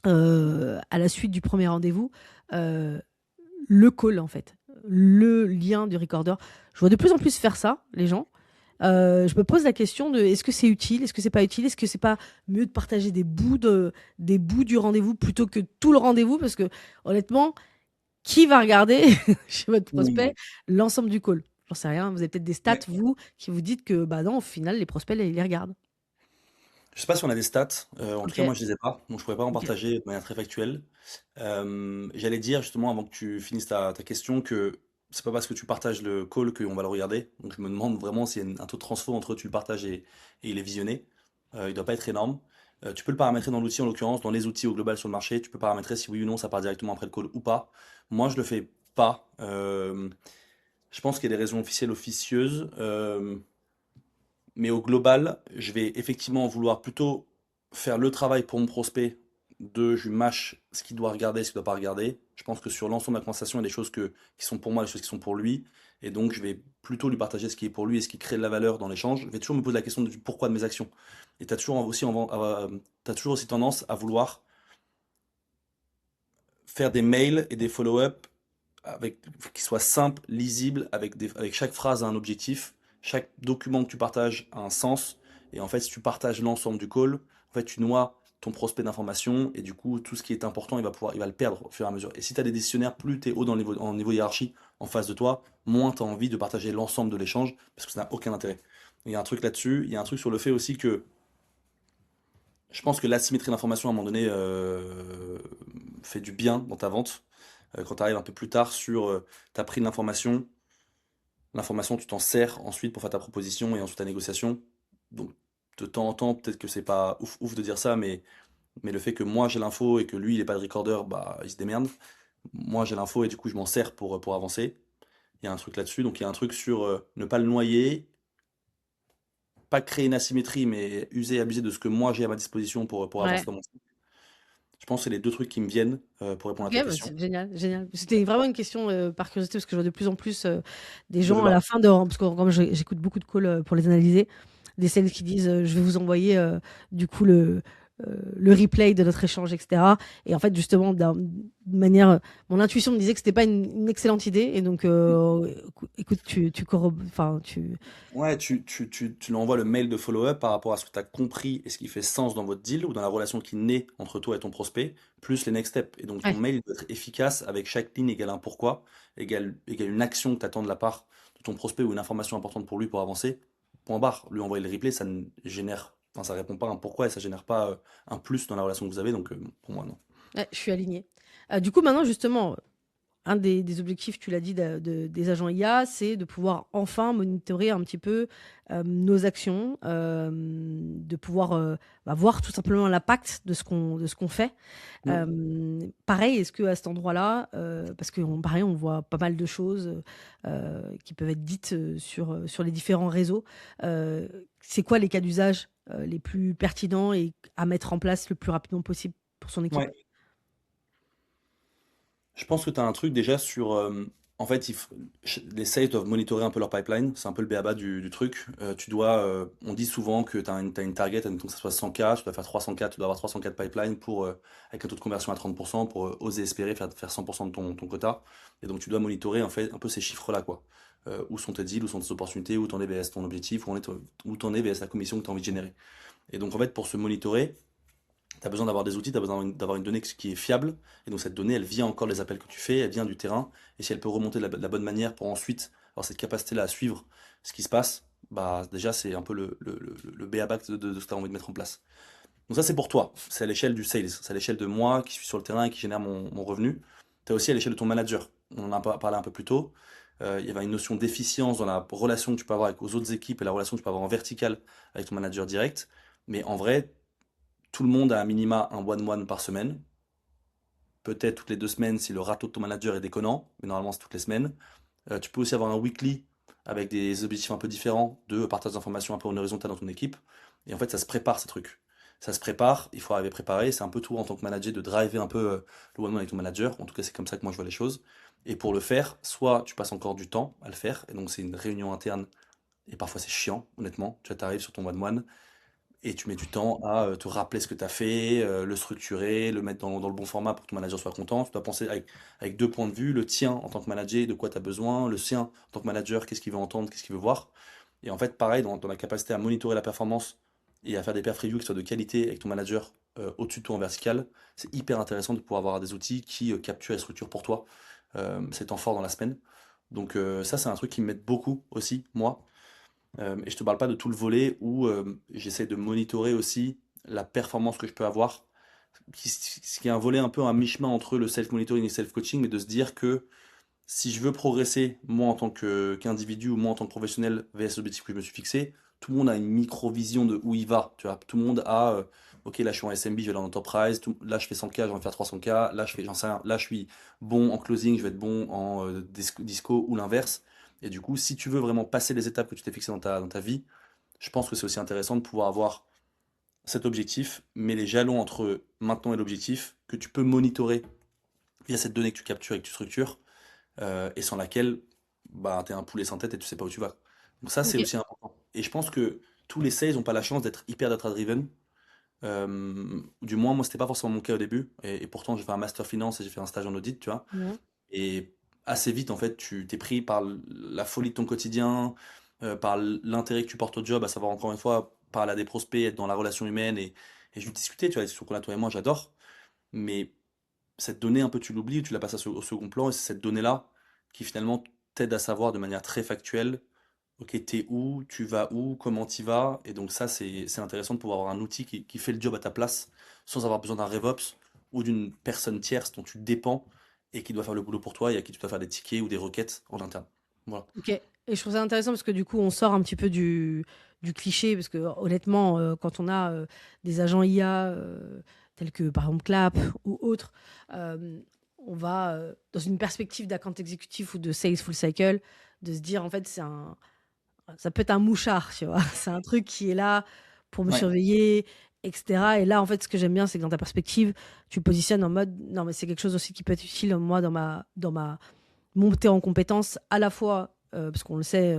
à la suite du premier rendez-vous euh, le call en fait, le lien du recorder. Je vois de plus en plus faire ça, les gens. Je me pose la question de est-ce que c'est utile, est-ce que c'est pas utile, est-ce que c'est pas mieux de partager des bouts du rendez-vous plutôt que tout le rendez-vous, parce que honnêtement, qui va regarder chez votre Mm. prospect l'ensemble du call? J'en sais rien. Vous avez peut-être des stats Ouais. vous qui vous dites que bah non, au final les prospects ils les regardent. Je sais pas si on a des stats. En tout Ok, cas, moi, je les ai pas. Donc, je pourrais pas en ok, partager de manière très factuelle. J'allais dire justement avant que tu finisses ta question que c'est pas parce que tu partages le call qu'on va le regarder. Donc, je me demande vraiment s'il y a un taux de transfo entre tu le partages et il est visionné. Il doit pas être énorme. Tu peux le paramétrer dans l'outil, en l'occurrence, dans les outils au global sur le marché. Tu peux paramétrer si oui ou non ça part directement après le call ou pas. Moi, je le fais pas. Je pense qu'il y a des raisons officielles officieuses. Mais au global, je vais effectivement vouloir plutôt faire le travail pour mon prospect de je lui mâche ce qu'il doit regarder, ce qu'il ne doit pas regarder. Je pense que sur l'ensemble de la conversation, il y a des choses qui sont pour moi, des choses qui sont pour lui. Et donc, je vais plutôt lui partager ce qui est pour lui et ce qui crée de la valeur dans l'échange. Je vais toujours me poser la question du pourquoi de mes actions. Et tu as toujours aussi, t'as toujours aussi tendance à vouloir faire des mails et des follow-up qui soient simples, lisibles, avec chaque phrase a un objectif, chaque document que tu partages a un sens, et en fait, si tu partages l'ensemble du call, en fait, tu noies ton prospect d'information, et du coup, tout ce qui est important, il va le perdre au fur et à mesure. Et si tu as des décisionnaires, plus tu es haut dans en niveau hiérarchie en face de toi, moins tu as envie de partager l'ensemble de l'échange, parce que ça n'a aucun intérêt. Il y a un truc là-dessus, il y a un truc sur le fait aussi que Je pense que l'asymétrie d'information, à un moment donné, fait du bien dans ta vente. Quand tu arrives un peu plus tard sur, tu as pris de l'information, tu t'en sers ensuite pour faire ta proposition et ensuite ta négociation. Donc, de temps en temps, peut-être que c'est pas ouf, ouf de dire ça, mais le fait que moi j'ai l'info et que lui il est pas de recorder, bah il se démerde. Moi j'ai l'info et du coup je m'en sers pour avancer. Il y a un truc là-dessus, donc il y a un truc sur ne pas le noyer, pas créer une asymétrie, mais user et abuser de ce que moi j'ai à ma disposition pour avancer Ouais. dans mon truc. Je pense que c'est les deux trucs qui me viennent pour répondre Ok, à ta bah, question. c'est génial, génial. C'était vraiment une question par curiosité parce que je vois de plus en plus des De gens à débat. la fin de, parce que comme j'écoute beaucoup de calls pour les analyser, des sales qui disent je vais vous envoyer du coup le replay de notre échange, etc. Et en fait, justement, d'une manière, mon intuition me disait que c'était pas une excellente idée. Et donc, écoute, enfin, Ouais, tu lui envoies le mail de follow-up par rapport à ce que tu as compris et ce qui fait sens dans votre deal ou dans la relation qui naît entre toi et ton prospect, plus les next steps. Et donc ton ouais, mail il doit être efficace avec chaque ligne égale un pourquoi, égale une action que tu attends de la part de ton prospect ou une information importante pour lui pour avancer. Point barre. Lui envoyer le replay, ça ne génère, enfin, ça répond pas à un pourquoi et ça génère pas un plus dans la relation que vous avez. Donc pour moi, non. ouais, je suis alignée. Du coup, maintenant, justement, un des objectifs, tu l'as dit, des agents IA, c'est de pouvoir enfin monitorer un petit peu nos actions, de pouvoir voir tout simplement l'impact de ce qu'on fait. Ouais. Pareil, est-ce que à cet endroit-là, parce que pareil, on voit pas mal de choses qui peuvent être dites sur les différents réseaux. C'est quoi les cas d'usage les plus pertinents et à mettre en place le plus rapidement possible pour son équipe? Ouais. Je pense que tu as un truc déjà sur. En fait, les sales doivent monitorer un peu leur pipeline. C'est un peu le béaba du truc. On dit souvent que t'as une target, admettons que ça soit 100K, tu dois faire 300K, tu dois avoir 300K de pipeline avec un taux de conversion à 30% pour oser espérer faire 100% de ton quota. Et donc, tu dois monitorer en fait un peu ces chiffres-là, quoi. Où sont tes deals, où sont tes opportunités, où t'en es VS ton objectif, où t'en es VS la commission que tu as envie de générer. Et donc, en fait, pour se monitorer, tu as besoin d'avoir des outils, tu as besoin d'avoir une donnée qui est fiable. Et donc cette donnée, elle vient encore des appels que tu fais, elle vient du terrain. Et si elle peut remonter de la bonne manière pour ensuite avoir cette capacité-là à suivre ce qui se passe, bah déjà c'est un peu le b.a.-ba de ce que tu as envie de mettre en place. Donc ça c'est pour toi, c'est à l'échelle du sales, c'est à l'échelle de moi qui suis sur le terrain et qui génère mon revenu. Tu as aussi à l'échelle de ton manager, on en a parlé un peu plus tôt. Il y avait une notion d'efficience dans la relation que tu peux avoir avec aux autres équipes et la relation que tu peux avoir en vertical avec ton manager direct. Mais en vrai, tout le monde a à minima un one-one par semaine. Peut-être toutes les 2 semaines si le râteau de ton manager est déconnant, mais normalement c'est toutes les semaines. Tu peux aussi avoir un weekly avec des objectifs un peu différents de partage d'informations un peu en horizontal dans ton équipe. Et en fait, ça se prépare ces trucs. Ça se prépare, il faut arriver préparé. C'est un peu tout en tant que manager de driver un peu le one-one avec ton manager. En tout cas, c'est comme ça que moi je vois les choses. Et pour le faire, soit tu passes encore du temps à le faire, et donc c'est une réunion interne, et parfois c'est chiant, honnêtement. Tu arrives sur ton one-one, et tu mets du temps à te rappeler ce que tu as fait, le structurer, le mettre dans le bon format pour que ton manager soit content. Tu dois penser avec deux points de vue, le tien en tant que manager, de quoi tu as besoin, le sien en tant que manager, qu'est-ce qu'il veut entendre, qu'est-ce qu'il veut voir. Et en fait, pareil, dans la capacité à monitorer la performance et à faire des perf reviews qui soient de qualité avec ton manager au-dessus de toi en vertical, c'est hyper intéressant de pouvoir avoir des outils qui capturent et structurent pour toi ces temps forts dans la semaine. Donc ça, c'est un truc qui m'aide beaucoup aussi, moi. Et je te parle pas de tout le volet où j'essaie de monitorer aussi la performance que je peux avoir, ce qui est un volet un peu à mi-chemin entre le self-monitoring et le self-coaching, mais de se dire que si je veux progresser, moi en tant qu'individu ou moi en tant que professionnel VS l'objectif que je me suis fixé, tout le monde a une micro-vision de où il va. Tu vois, tout le monde a, ok, là je suis en SMB, je vais aller en enterprise, là je fais 100K, je vais faire 300K, là je fais, j'en sais rien, là je suis bon en closing, je vais être bon en disco ou l'inverse. Et du coup, si tu veux vraiment passer les étapes que tu t'es fixées dans ta vie, je pense que c'est aussi intéressant de pouvoir avoir cet objectif, mais les jalons entre maintenant et l'objectif, que tu peux monitorer via cette donnée que tu captures et que tu structures, et sans laquelle bah, tu es un poulet sans tête et tu sais pas où tu vas. Donc ça, c'est Ok. aussi important. Et je pense que tous les sales n'ont pas la chance d'être hyper data-driven. Du moins, moi, c'était pas forcément mon cas au début. Et pourtant, j'ai fait un master finance et j'ai fait un stage en audit, tu vois. Ouais. Et assez vite, en fait, tu t'es pris par la folie de ton quotidien, par l'intérêt que tu portes au job, à savoir encore une fois, parler à des prospects, être dans la relation humaine et juste discuter, tu vois, les discussions qu'on a toi et moi, j'adore. Mais cette donnée, un peu, tu l'oublies, tu la passes au second plan, et c'est cette donnée-là qui finalement t'aide à savoir de manière très factuelle ok, t'es où, tu vas où, comment t'y vas. Et donc ça, c'est intéressant de pouvoir avoir un outil qui fait le job à ta place, sans avoir besoin d'un RevOps ou d'une personne tierce dont tu dépends et qui doit faire le boulot pour toi et à qui tu dois faire des tickets ou des requêtes en interne. Voilà. Ok. Et je trouve ça intéressant parce que du coup, on sort un petit peu du cliché, parce que honnêtement, quand on a des agents IA tels que par exemple Clap ou autres, on va dans une perspective d'account exécutif ou de sales full cycle, de se dire en fait, ça peut être un mouchard, tu vois. C'est un truc qui est là pour me Ouais. surveiller, etc. Et là, en fait, ce que j'aime bien, c'est que dans ta perspective, tu positionnes en mode, non, mais c'est quelque chose aussi qui peut être utile, moi, dans ma montée en compétences, à la fois, parce qu'on le sait,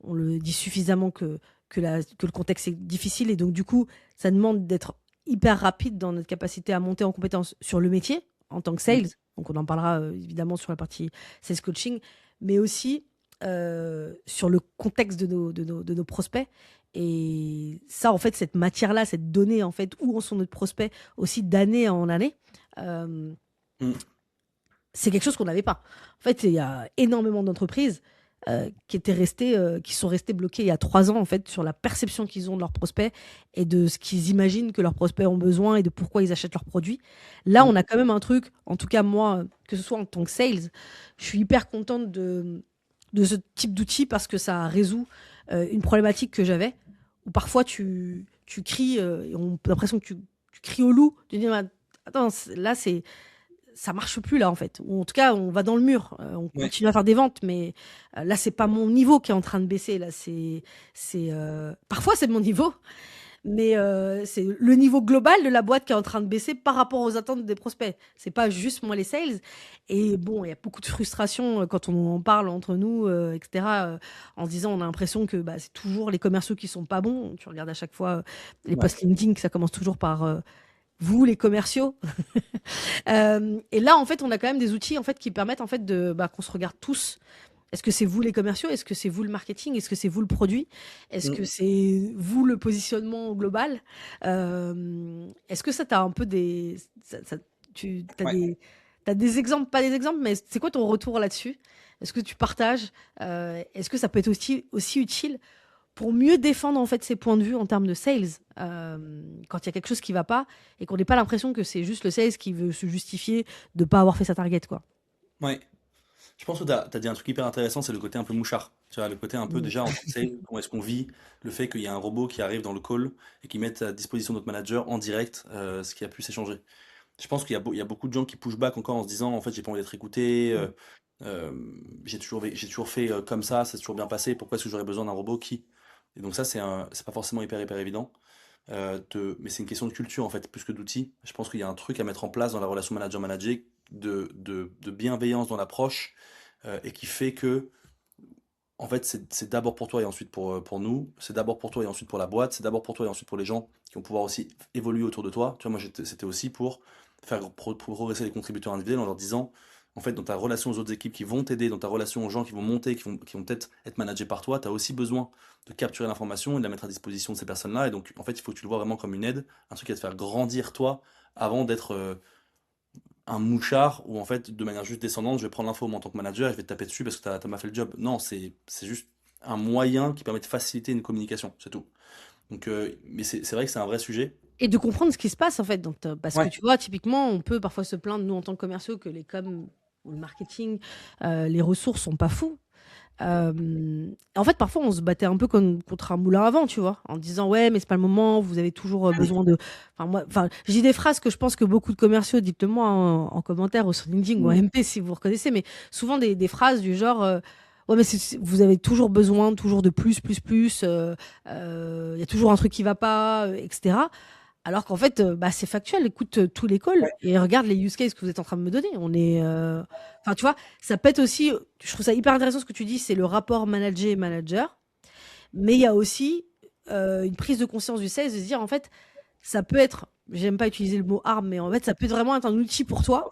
on le dit suffisamment que le contexte est difficile, et donc du coup, ça demande d'être hyper rapide dans notre capacité à monter en compétences sur le métier, en tant que Mm. sales, donc on en parlera évidemment sur la partie sales coaching, mais aussi sur le contexte de nos prospects. Et ça, en fait, cette matière-là, cette donnée, en fait, où en sont nos prospects aussi d'année en année, euh, Mm. c'est quelque chose qu'on n'avait pas. En fait, il y a énormément d'entreprises qui sont restées bloquées il y a 3 ans, en fait, sur la perception qu'ils ont de leurs prospects et de ce qu'ils imaginent que leurs prospects ont besoin et de pourquoi ils achètent leurs produits. Là, Mm. on a quand même un truc, en tout cas moi, que ce soit en tant que sales, je suis hyper contente de ce type d'outil parce que ça résout une problématique que j'avais, où parfois tu cries, et on a l'impression que tu cries au loup, tu dis, mais attends, là, ça marche plus là en fait. Ou en tout cas, on va dans le mur. On Ouais. continue à faire des ventes, mais là, c'est pas mon niveau qui est en train de baisser. Là, parfois c'est mon niveau, mais c'est le niveau global de la boîte qui est en train de baisser par rapport aux attentes des prospects. C'est pas juste moi les sales. Et bon, il y a beaucoup de frustration quand on en parle entre nous, etc. En se disant, on a l'impression que bah, c'est toujours les commerciaux qui sont pas bons. Tu regardes à chaque fois les Ouais. posts LinkedIn, que ça commence toujours par vous les commerciaux. Et là, en fait, on a quand même des outils en fait qui permettent en fait qu'on se regarde tous. Est-ce que c'est vous les commerciaux? Est-ce que c'est vous le marketing? Est-ce que c'est vous le produit? Est-ce que Mm. c'est vous le positionnement global? Est-ce que ça t'as un peu tu Ouais. t'as des exemples, pas des exemples, mais c'est quoi ton retour là-dessus? Est-ce que tu partages? Est-ce que ça peut être aussi utile pour mieux défendre en fait ses points de vue en termes de sales, quand il y a quelque chose qui va pas et qu'on n'ait pas l'impression que c'est juste le sales qui veut se justifier de pas avoir fait sa target, quoi. Ouais. Je pense que tu as dit un truc hyper intéressant, c'est le côté un peu mouchard. Tu vois, le côté un peu Mm. déjà en tant que sales, comment est-ce qu'on vit le fait qu'il y a un robot qui arrive dans le call et qui mette à disposition notre manager en direct ce qui a pu s'échanger. Je pense il y a beaucoup de gens qui push back encore en se disant en fait j'ai pas envie d'être écouté, euh, j'ai toujours fait comme ça c'est toujours bien passé, pourquoi est-ce que j'aurais besoin d'un robot qui? Et donc ça c'est pas forcément hyper évident, mais c'est une question de culture en fait plus que d'outils. Je pense qu'il y a un truc à mettre en place dans la relation manager-manager de bienveillance dans l'approche et qui fait que en fait, c'est d'abord pour toi et ensuite pour nous. C'est d'abord pour toi et ensuite pour la boîte. C'est d'abord pour toi et ensuite pour les gens qui vont pouvoir aussi évoluer autour de toi. Tu vois, moi, c'était aussi pour faire progresser les contributeurs individuels en leur disant, en fait, dans ta relation aux autres équipes qui vont t'aider, dans ta relation aux gens qui vont monter, qui vont peut-être être managés par toi, tu as aussi besoin de capturer l'information et de la mettre à disposition de ces personnes-là. Et donc, en fait, il faut que tu le vois vraiment comme une aide, un truc qui va te faire grandir toi avant d'être un mouchard où en fait de manière juste descendante je vais prendre l'info moi, en tant que manager et je vais te taper dessus parce que t'as mal fait le job. Non, c'est juste un moyen qui permet de faciliter une communication, c'est tout. Donc mais c'est vrai que c'est un vrai sujet. Et de comprendre ce qui se passe en fait. Donc, parce que Ouais. tu vois, typiquement, on peut parfois se plaindre, nous, en tant que commerciaux, que les coms ou le marketing, les ressources sont pas fous. En fait, parfois, on se battait un peu contre un moulin à vent, tu vois, en disant ouais, mais c'est pas le moment, vous avez toujours besoin de. Enfin, je dis des phrases que je pense que beaucoup de commerciaux, dites-le-moi en commentaire ou sur LinkedIn ou en Mm. MP si vous reconnaissez, mais souvent des phrases du genre ouais, mais vous avez toujours besoin, toujours de plus, il y a toujours un truc qui va pas, etc. Alors qu'en fait, bah, c'est factuel. Écoute tous les calls Ouais. et regarde les use cases que vous êtes en train de me donner. Enfin, tu vois, ça peut être aussi. Je trouve ça hyper intéressant ce que tu dis, c'est le rapport manager. Mais il y a aussi une prise de conscience du sales de se dire en fait, ça peut être. J'aime pas utiliser le mot arme, mais en fait, ça peut vraiment être un outil pour toi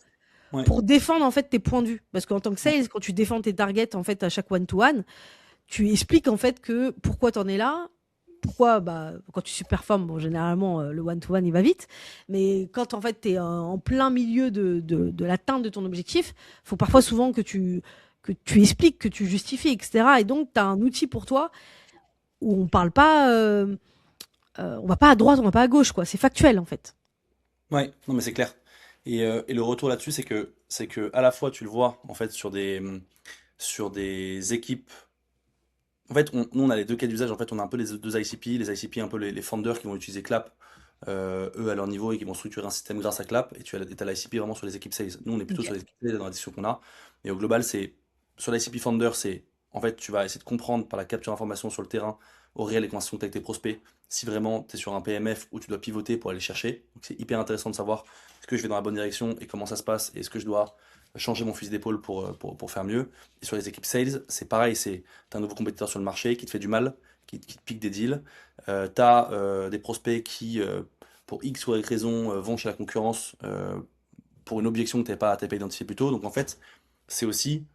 Ouais. pour défendre en fait tes points de vue. Parce qu'en tant que sales, quand tu défends tes targets en fait à chaque one-to-one, tu expliques en fait que pourquoi tu en es là, pourquoi bah, quand tu surperformes, bon, généralement le one-to-one il va vite, mais quand en fait tu es en plein milieu de l'atteinte de ton objectif, il faut parfois souvent que que tu expliques, que tu justifies, etc. Et donc, tu as un outil pour toi où on parle pas, on va pas à droite, on va pas à gauche, quoi. C'est factuel, en fait. Ouais, non mais c'est clair. Et le retour là-dessus, c'est que à la fois tu le vois en fait sur des équipes. En fait, nous on a les deux cas d'usage. En fait, on a un peu les deux ICP, les ICP un peu les founders qui vont utiliser Clap, eux à leur niveau et qui vont structurer un système grâce à Clap. Et tu as l'ICP vraiment sur les équipes sales. Nous on est plutôt Ok. sur les équipes sales dans la discussion qu'on a. Et au global, c'est sur l'ICP founder, c'est en fait tu vas essayer de comprendre par la capture d'informations sur le terrain, au réel les conversations que tu as avec tes prospects, si vraiment tu es sur un PMF où tu dois pivoter pour aller chercher. Donc c'est hyper intéressant de savoir est-ce que je vais dans la bonne direction et comment ça se passe, et est-ce que je dois changer mon fusil d'épaule pour faire mieux. Et sur les équipes sales, c'est pareil, t'as un nouveau compétiteur sur le marché qui te fait du mal, qui te pique des deals. T'as des prospects qui, pour X ou Y raison, vont chez la concurrence pour une objection que t'avais pas identifiée plus tôt. Donc en fait, c'est aussi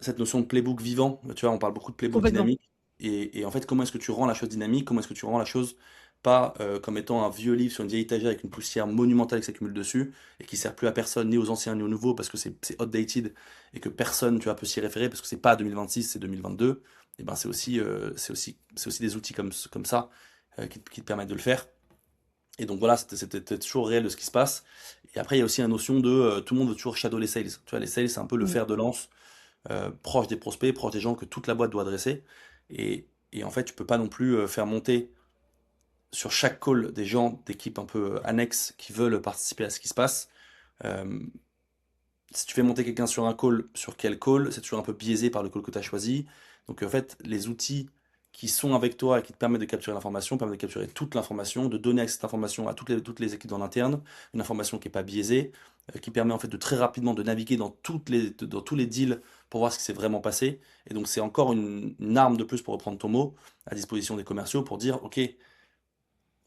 cette notion de playbook vivant. Tu vois, on parle beaucoup de playbook Complètement. dynamique. Et en fait, comment est-ce que tu rends la chose dynamique? Comment est-ce que tu rends la chose pas comme étant un vieux livre sur une vieille étagère avec une poussière monumentale qui s'accumule dessus et qui sert plus à personne, ni aux anciens ni aux nouveaux, parce que c'est outdated et que personne, tu vois, peut s'y référer parce que c'est pas 2026, c'est 2022. Et ben c'est aussi des outils comme ça qui te permettent de le faire. Et donc voilà, c'était toujours réel de ce qui se passe. Et après, il y a aussi la notion de tout le monde veut toujours shadow les sales. Tu vois, les sales, c'est un peu le Mm. fer de lance proche des prospects, proche des gens que toute la boîte doit adresser. Et en fait, tu peux pas non plus faire monter sur chaque call des gens d'équipes un peu annexes qui veulent participer à ce qui se passe. Euh, Si tu fais monter quelqu'un sur un call, sur quel call, c'est toujours un peu biaisé par le call que tu as choisi. Donc en fait, les outils qui sont avec toi et qui te permettent de capturer l'information, permettent de capturer toute l'information, de donner cette information à toutes les équipes en interne, une information qui n'est pas biaisée, qui permet en fait de très rapidement de naviguer dans tous les deals pour voir ce qui s'est vraiment passé. Et donc c'est encore une arme de plus, pour reprendre ton mot, à disposition des commerciaux pour dire, OK,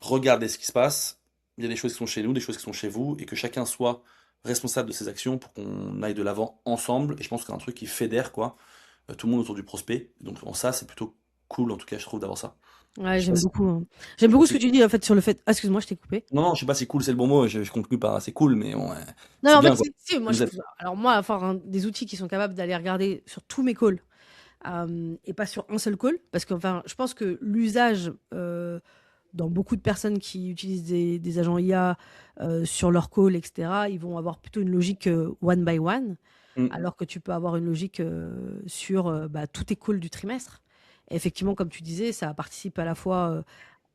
regardez ce qui se passe, il y a des choses qui sont chez nous, des choses qui sont chez vous, et que chacun soit responsable de ses actions pour qu'on aille de l'avant ensemble. Et je pense que c'est un truc qui fédère, quoi, tout le monde autour du prospect. Donc en ça, c'est plutôt cool, en tout cas, je trouve, d'avoir ça. Ouais, Je sais pas j'aime si, beaucoup, hein. J'aime je sais pas beaucoup ce que si- tu dis, en fait, sur le fait. Ah, excuse-moi, je t'ai coupé. Non, non, je sais pas si cool c'est le bon mot, je conclue par c'est cool, mais bon, Non, mais c'est en fait, bien, quoi. si, Ça moi, nous aide. alors moi, avoir des outils qui sont capables d'aller regarder sur tous mes calls et pas sur un seul call, parce que enfin, je pense que l'usage dans beaucoup de personnes qui utilisent des agents IA sur leur call, etc., ils vont avoir plutôt une logique one by one, Mm. alors que tu peux avoir une logique sur bah, tous tes calls du trimestre. Et effectivement, comme tu disais, ça participe à la fois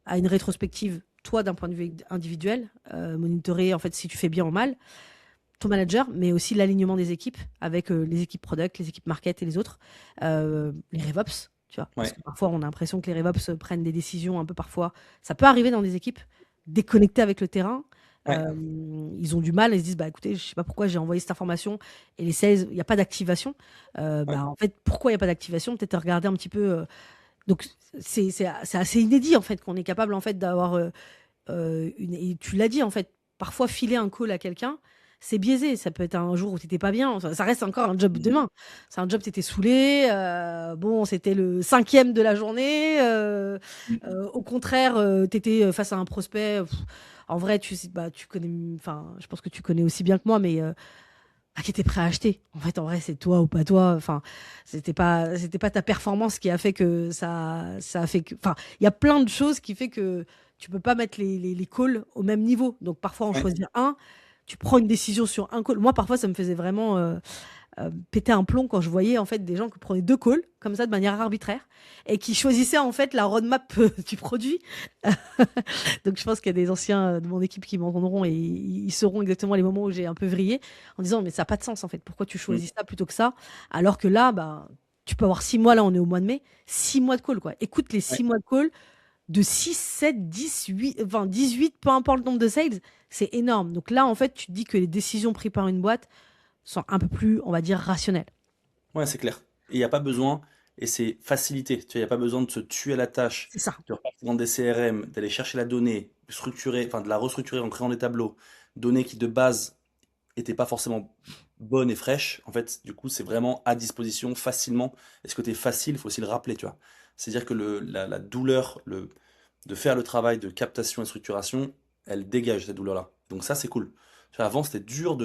à une rétrospective, toi, d'un point de vue individuel, monitorer en fait si tu fais bien ou mal ton manager, mais aussi l'alignement des équipes avec les équipes product, les équipes market et les autres, les RevOps, tu vois, parce Ouais, que parfois on a l'impression que les RevOps prennent des décisions un peu parfois. Ça peut arriver dans des équipes déconnectées avec le terrain. ouais, Ils ont du mal, ils se disent bah écoutez, je sais pas pourquoi j'ai envoyé cette information et les sales, il n'y a pas d'activation. ouais, Bah en fait, pourquoi il n'y a pas d'activation? Peut-être regarder un petit peu. Donc c'est assez inédit en fait qu'on est capable en fait d'avoir et tu l'as dit en fait, parfois filer un call à quelqu'un, c'est biaisé. Ça peut être un jour où t'étais pas bien. Ça reste encore un job Mm. demain. C'est un job, t'étais saoulé. Bon, c'était le cinquième de la journée. Mm. Au contraire, t'étais face à un prospect. En vrai, bah, tu connais. Enfin, je pense que tu connais aussi bien que moi, mais qui était prêt à acheter. En fait, en vrai, c'est toi ou pas toi. Enfin, c'était pas ta performance qui a fait que ça a fait que. Enfin, il y a plein de choses qui fait que tu peux pas mettre les calls au même niveau. Donc parfois, on Ouais, choisit un. Tu prends une décision sur un call. Moi, parfois, ça me faisait vraiment péter un plomb quand je voyais en fait des gens qui prenaient deux calls comme ça de manière arbitraire et qui choisissaient en fait la roadmap du produit. Donc je pense qu'il y a des anciens de mon équipe qui m'entendront et ils sauront exactement les moments où j'ai un peu vrillé en disant mais ça n'a pas de sens en fait. Pourquoi tu mm. choisis ça plutôt que ça? Alors que là, bah, tu peux avoir 6 mois, là on est au mois de mai, 6 mois de call quoi. Écoute les Ouais. 6 mois de call de 6, 7, 10, 8, enfin 18, peu importe le nombre de sales, c'est énorme. Donc là en fait tu te dis que les décisions prises par une boîte sont un peu plus, on va dire, rationnelles. Ouais, c'est clair. Et il n'y a pas besoin, et c'est facilité. Tu vois, il n'y a pas besoin de se tuer à la tâche, C'est ça. de repartir dans des CRM, d'aller chercher la donnée, structurer, enfin de la restructurer en créant des tableaux, données qui de base n'étaient pas forcément bonnes et fraîches. En fait, du coup, c'est vraiment à disposition facilement. Et ce côté facile, il faut aussi le rappeler, tu vois. C'est-à-dire que la douleur de faire le travail de captation et structuration, elle dégage cette douleur-là. Donc ça, c'est cool. Tu vois, avant, c'était dur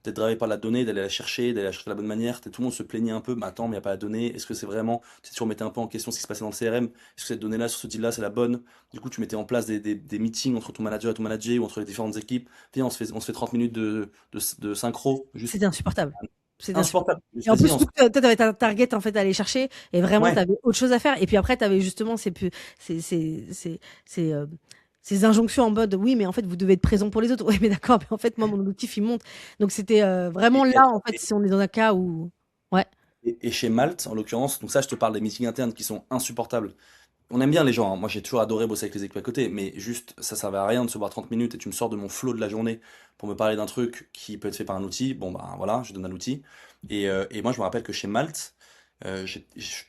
d'être drivé par la donnée, d'aller la chercher de la bonne manière. Tout le monde se plaignait un peu, mais attends, mais il n'y a pas la donnée. Est-ce que c'est vraiment. Tu remettais un peu en question ce qui se passait dans le CRM. Est-ce que cette donnée-là, sur ce deal-là, c'est la bonne? Du coup, tu mettais en place des meetings entre ton manager et ton manager ou entre les différentes équipes. Viens, on se fait 30 minutes de synchro, juste C'était insupportable. C'était insupportable. insupportable. Juste, Et en vas-y, plus, toi, tu avais ta target en fait à aller chercher et vraiment, tu Ouais. avais autre chose à faire. Et puis après, tu avais justement ces, ces, ces, ces, euh, ces injonctions en mode oui, mais en fait, vous devez être présent pour les autres. Oui, mais d'accord, mais en fait, moi, mon objectif, il monte. Donc, c'était vraiment Et, et là, en attends, fait, si on est dans un cas où. Ouais, et chez Malte, en l'occurrence, donc ça, je te parle des meetings internes qui sont insupportables. On aime bien les gens, hein. Moi, j'ai toujours adoré bosser avec les équipes à côté, mais juste, ça servait à rien de se voir 30 minutes et tu me sors de mon flow de la journée pour me parler d'un truc qui peut être fait par un outil. Bon, bah voilà, je donne un outil. Et moi, je me rappelle que chez Malte, je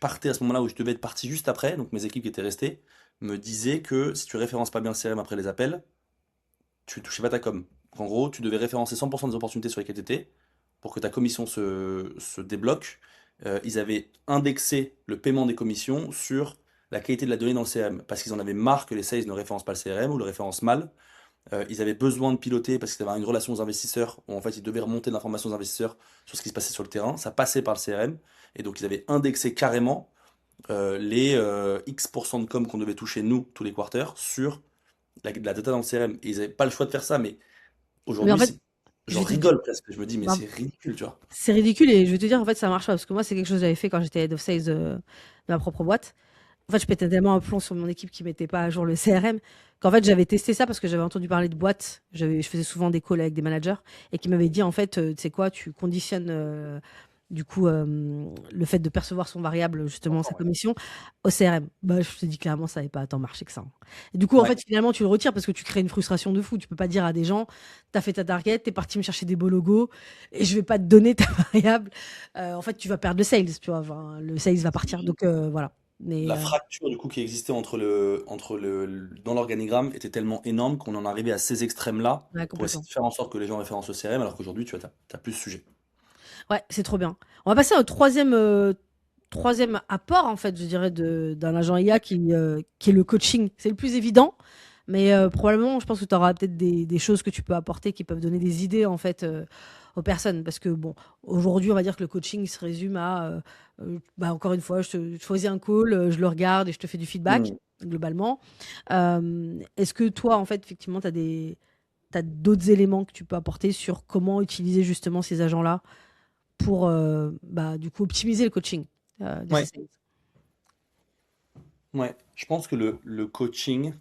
partais à ce moment-là où je devais être parti juste après, donc mes équipes qui étaient restées me disaient que si tu références pas bien le CRM après les appels, tu touchais pas ta com. En gros, tu devais référencer 100% des opportunités sur lesquelles tu étais pour que ta commission se débloque. Ils avaient indexé le paiement des commissions sur la qualité de la donnée dans le CRM parce qu'ils en avaient marre que les sales ne référencent pas le CRM ou le référencent mal. Ils avaient besoin de piloter parce qu'ils avaient une relation aux investisseurs où en fait ils devaient remonter de l'information aux investisseurs sur ce qui se passait sur le terrain. Ça passait par le CRM et donc ils avaient indexé carrément les X% de com qu'on devait toucher nous tous les quarters sur la data dans le CRM. Et ils n'avaient pas le choix de faire ça, mais mais en aujourd'hui, fait, je j'en vais te dire. rigole presque. Je me dis, mais Bah, c'est ridicule, tu vois. c'est ridicule et je vais te dire, en fait, ça marche pas parce que moi, c'est quelque chose que j'avais fait quand j'étais head of sales de ma propre boîte. En fait, je pétais tellement un plomb sur mon équipe qui mettait pas à jour le CRM qu'en fait, j'avais testé ça parce que j'avais entendu parler de boîtes. Je faisais souvent des calls avec des managers et qui m'avaient dit, en fait, tu sais quoi, tu conditionnes du coup le fait de percevoir son variable, justement, sa Ouais. commission, au CRM. Bah, je te dis clairement, ça n'avait pas tant marché que ça, hein. Et du coup, en Ouais. fait, finalement, tu le retires parce que tu crées une frustration de fou. Tu peux pas dire à des gens, t'as fait ta target, t'es parti me chercher des beaux logos et je vais pas te donner ta variable. En fait, tu vas perdre le sales, tu vois. Enfin, le sales va partir. Donc, voilà. Mais La fracture du coup qui existait dans l'organigramme était tellement énorme qu'on en arrivait à ces extrêmes-là ouais, pour essayer complètement. de faire en sorte que les gens référencent le CRM, alors qu'aujourd'hui, tu vois, t'as plus ce sujet. Ouais, c'est trop bien. On va passer au troisième apport, en fait, je dirais, d'un agent IA qui est le coaching. C'est le plus évident, mais probablement, je pense que tu auras peut-être des choses que tu peux apporter qui peuvent donner des idées, en fait, aux personnes. Parce que, bon, aujourd'hui, on va dire que le coaching se résume à, bah, encore une fois, je choisis un call, je le regarde et je te fais du feedback, Hmm. globalement. Est-ce que toi, en fait, effectivement, t'as d'autres éléments que tu peux apporter sur comment utiliser justement ces agents-là pour bah, du coup optimiser le coaching de ces Ouais, sales. ouais. Je pense que le coaching,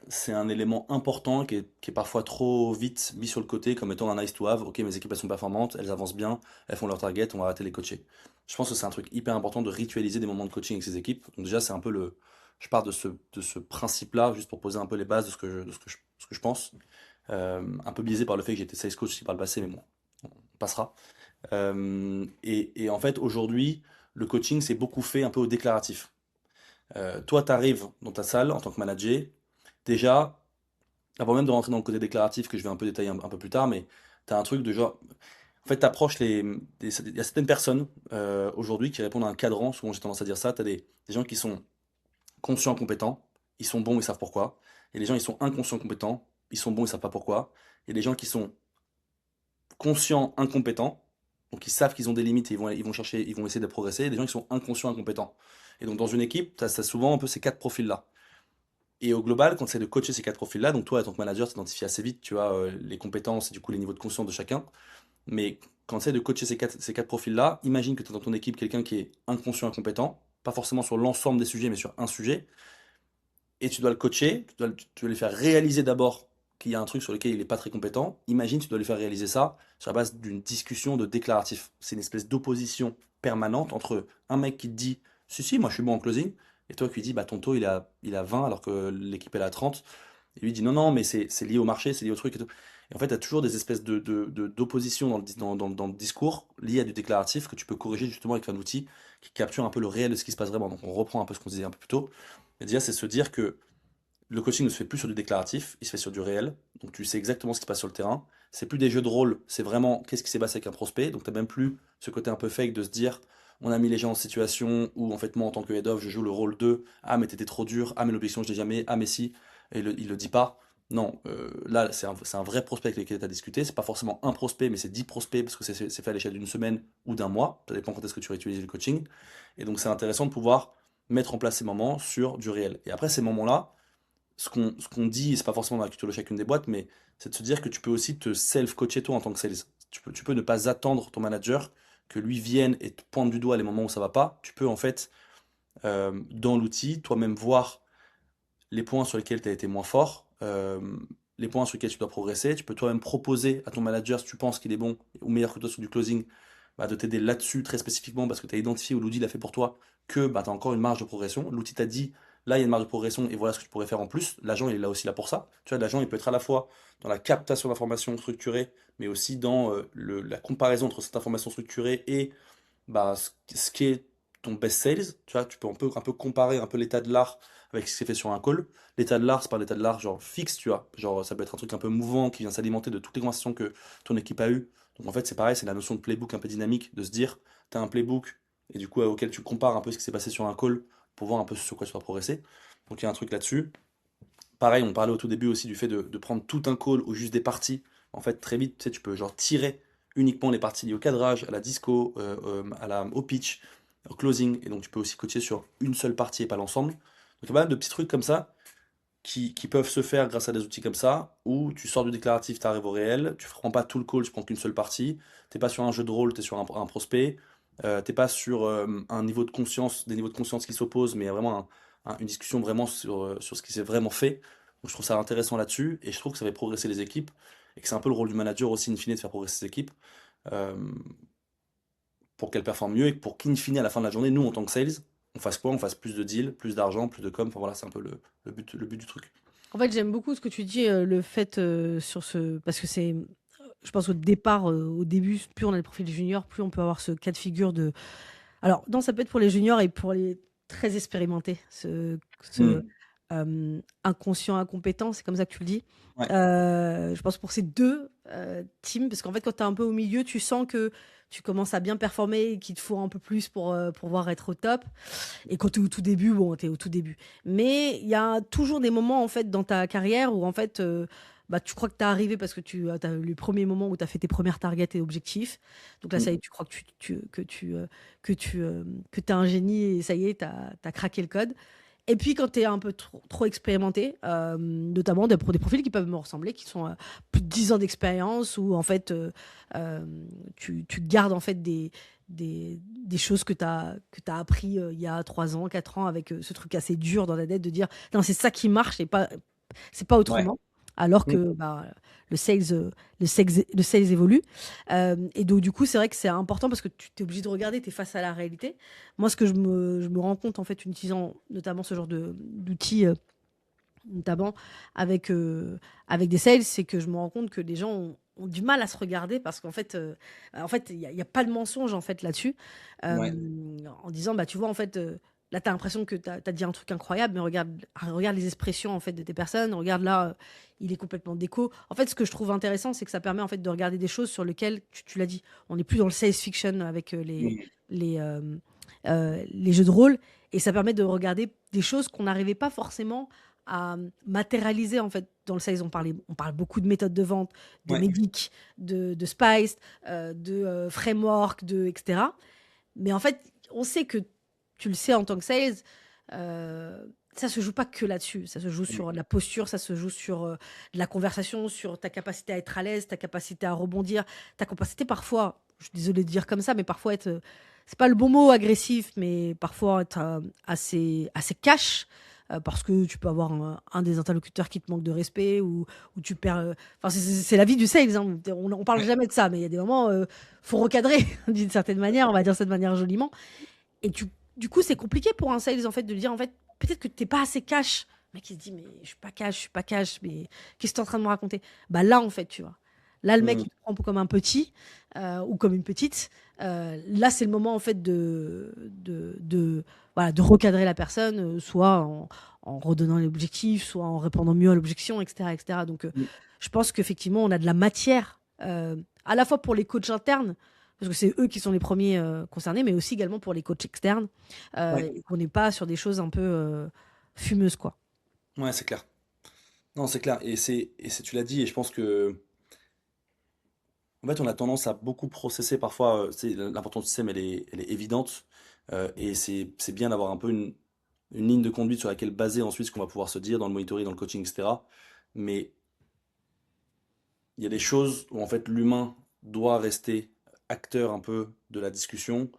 c'est un élément important qui est parfois trop vite mis sur le côté comme étant un nice to have. Ok, mes équipes elles sont performantes, elles avancent bien, elles font leur target, on va arrêter de les coacher. Je pense que c'est un truc hyper important de ritualiser des moments de coaching avec ces équipes. Donc déjà, c'est un peu le. Je pars de ce principe-là, juste pour poser un peu les bases de ce que je pense. Un peu biaisé par le fait que j'ai été sales coach aussi par le passé, mais bon, on passera. Et en fait, aujourd'hui, le coaching, c'est beaucoup fait un peu au déclaratif. Toi, tu arrives dans ta salle en tant que manager. Déjà, avant même de rentrer dans le côté déclaratif, que je vais un peu détailler un peu plus tard, mais tu as un truc de genre. En fait, tu approches il y a certaines personnes aujourd'hui qui répondent à un cadran. Souvent, j'ai tendance à dire ça. Tu as des gens qui sont conscients, compétents. Ils sont bons, ils savent pourquoi. Et les gens, ils sont inconscients, compétents. Ils sont bons, ils savent pas pourquoi. Il y a des gens qui sont conscients, incompétents, donc ils savent qu'ils ont des limites et ils vont chercher, ils vont essayer de progresser, et des gens qui sont inconscients, incompétents. Et donc dans une équipe, tu as souvent un peu ces quatre profils-là. Et au global, quand tu essaies de coacher ces quatre profils-là, donc toi, en tant que manager, tu identifies assez vite, tu vois, les compétences et du coup les niveaux de conscience de chacun. Mais quand tu essaies de coacher ces quatre profils-là, imagine que tu as dans ton équipe quelqu'un qui est inconscient, incompétent, pas forcément sur l'ensemble des sujets, mais sur un sujet, et tu dois le coacher, tu dois lui faire réaliser d'abord qu'il y a un truc sur lequel il n'est pas très compétent. Imagine, tu dois lui faire réaliser ça sur la base d'une discussion de déclaratif. C'est une espèce d'opposition permanente entre un mec qui te dit si, si, moi je suis bon en closing, et toi qui lui dis bah ton taux il a 20 alors que l'équipe elle a 30. Et lui dit non, non, mais c'est lié au marché, c'est lié au truc et tout. Et en fait, tu as toujours des espèces d'opposition dans le discours liées à du déclaratif que tu peux corriger justement avec un outil qui capture un peu le réel de ce qui se passe vraiment. Donc on reprend un peu ce qu'on disait un peu plus tôt. Et déjà, c'est se dire que le coaching ne se fait plus sur du déclaratif, il se fait sur du réel. Donc tu sais exactement ce qui se passe sur le terrain. C'est plus des jeux de rôle, c'est vraiment qu'est-ce qui s'est passé avec un prospect. Donc tu n'as même plus ce côté un peu fake de se dire on a mis les gens en situation où en fait moi en tant que head of je joue le rôle de ah mais t'étais trop dur, ah mais l'objection je l'ai jamais, ah mais si, et il le dit pas. Non, là, c'est un vrai prospect avec lequel tu as discuté. C'est pas forcément un prospect, mais c'est 10 prospects parce que c'est fait à l'échelle d'une semaine ou d'un mois. Ça dépend quand est-ce que tu vas utiliser le coaching. Et donc, c'est intéressant de pouvoir mettre en place ces moments sur du réel. Et après ces moments-là, ce qu'on dit, c'est pas forcément dans la culture de chacune des boîtes, mais c'est de se dire que tu peux aussi te self-coacher toi en tant que sales. Tu peux ne pas attendre ton manager que lui vienne et te pointe du doigt les moments où ça va pas. Tu peux en fait, dans l'outil, toi-même voir les points sur lesquels tu as été moins fort, les points sur lesquels tu dois progresser. Tu peux toi-même proposer à ton manager, si tu penses qu'il est bon ou meilleur que toi sur du closing, bah, de t'aider là-dessus très spécifiquement parce que tu as identifié ou l'outil l'a fait pour toi que bah, tu as encore une marge de progression. L'outil t'a dit, là, il y a une marge de progression et voilà ce que tu pourrais faire en plus. L'agent, il est là aussi là pour ça. Tu vois, l'agent, il peut être à la fois dans la captation d'informations structurées, mais aussi dans la comparaison entre cette information structurée et bah, ce qui est ton best sales, tu vois, tu peux un peu comparer un peu l'état de l'art avec ce qui s'est fait sur un call. L'état de l'art, c'est pas l'état de l'art genre fixe, tu vois. Genre, ça peut être un truc un peu mouvant qui vient s'alimenter de toutes les conversations que ton équipe a eues. Donc en fait, c'est pareil, c'est la notion de playbook un peu dynamique, de se dire, tu as un playbook et du coup auquel tu compares un peu ce qui s'est passé sur un call pour voir un peu sur quoi tu vas progresser. Donc il y a un truc là-dessus. Pareil, on parlait au tout début aussi du fait de prendre tout un call ou juste des parties. En fait, très vite, tu sais, tu peux genre tirer uniquement les parties liées au cadrage, à la disco, au pitch, au closing. Et donc, tu peux aussi coacher sur une seule partie et pas l'ensemble. Donc, il y a pas mal de petits trucs comme ça qui peuvent se faire grâce à des outils comme ça, où tu sors du déclaratif, tu arrives au réel, tu ne prends pas tout le call, tu prends qu'une seule partie. Tu n'es pas sur un jeu de rôle, tu es sur un prospect. T'es pas sur un niveau de conscience, des niveaux de conscience qui s'opposent, mais il y a vraiment une discussion vraiment sur ce qui s'est vraiment fait. Donc je trouve ça intéressant là-dessus, et je trouve que ça fait progresser les équipes, et que c'est un peu le rôle du manager aussi, in fine, de faire progresser ses équipes, euh, pour qu'elles performent mieux, et pour qu'in fine, à la fin de la journée, nous, en tant que sales, on fasse quoi? On fasse plus de deals, plus d'argent, plus de com, enfin voilà, c'est un peu le but du truc. En fait, j'aime beaucoup ce que tu dis, le fait sur ce. Parce que c'est. Je pense au départ, au début, plus on a des profils juniors, plus on peut avoir ce cas de figure de. Alors, non, ça peut être pour les juniors et pour les très expérimentés. Ce Hmm. inconscient incompétent, c'est comme ça que tu le dis. Ouais, Je pense pour ces deux teams, parce qu'en fait, quand tu es un peu au milieu, tu sens que tu commences à bien performer et qu'il te faut un peu plus pour pouvoir être au top. Et quand tu es au tout début, bon, tu es au tout début. Mais il y a toujours des moments en fait dans ta carrière où en fait bah, tu crois que tu es arrivé parce que tu as les premiers moments où tu as fait tes premières targets et objectifs. Donc là, ça y est, hmm. tu crois que tu es un génie et ça y est, tu as craqué le code. Et puis quand tu es un peu trop expérimenté, notamment pour des profils qui peuvent me ressembler, qui sont plus de 10 ans d'expérience, où en fait euh, tu gardes en fait des choses que tu as appris il y a 3 ans, 4 ans, avec ce truc assez dur dans la tête de dire non, c'est ça qui marche et pas, c'est pas Ouais. autrement. Alors Hmm. que bah, le sales évolue. Et donc, du coup, c'est vrai que c'est important parce que tu es obligé de regarder, tu es face à la réalité. Moi, ce que je me rends compte, en fait, en utilisant notamment ce genre d'outils, notamment avec des sales, c'est que je me rends compte que les gens ont du mal à se regarder parce qu'en fait, il y a pas de mensonge en fait là-dessus. Ouais. En disant, bah, tu vois, en fait, là, tu as l'impression que tu as dit un truc incroyable, mais regarde les expressions en fait de tes personnes. Regarde là, il est complètement déco. En fait, ce que je trouve intéressant, c'est que ça permet en fait de regarder des choses sur lesquelles, tu l'as dit, on n'est plus dans le sales fiction avec Hmm. les jeux de rôle. Et ça permet de regarder des choses qu'on n'arrivait pas forcément à matérialiser en fait dans le sales. On parle beaucoup de méthodes de vente, de Ouais. médic, de spice, de framework, etc. Mais en fait, on sait que tu le sais en tant que sales, ça se joue pas que là-dessus. Ça se joue Hmm. sur la posture, ça se joue sur de la conversation, sur ta capacité à être à l'aise, ta capacité à rebondir, ta capacité parfois, je suis désolée de dire comme ça, mais parfois être, c'est pas le bon mot agressif, mais parfois être assez cash. Parce que tu peux avoir un des interlocuteurs qui te manque de respect ou tu perds. Enfin, c'est la vie du sales. Hein. On parle Ouais. jamais de ça, mais il y a des moments, faut recadrer d'une certaine manière, on va dire ça de manière joliment. Et du coup, c'est compliqué pour un sales en fait de dire en fait peut-être que t'es pas assez cash. Le mec il se dit mais je suis pas cash, mais qu'est-ce que t'es en train de me raconter? Bah là en fait tu vois. Là le mec Hmm. il te prend comme un petit ou comme une petite. Là c'est le moment en fait voilà, de recadrer la personne, soit en redonnant l'objectif, soit en répondant mieux à l'objection, etc., etc. Donc je pense qu'effectivement on a de la matière à la fois pour les coachs internes parce que c'est eux qui sont les premiers concernés, mais aussi également pour les coachs externes, Ouais. et qu'on n'est pas sur des choses un peu fumeuses, quoi. Ouais, c'est clair. Non, c'est clair. Tu l'as dit, et je pense que, en fait, on a tendance à beaucoup processer parfois. L'importance du système, elle est évidente. Et c'est bien d'avoir un peu une ligne de conduite sur laquelle baser ensuite ce qu'on va pouvoir se dire dans le monitoring, dans le coaching, etc. Mais il y a des choses où en fait l'humain doit rester acteur un peu de la discussion,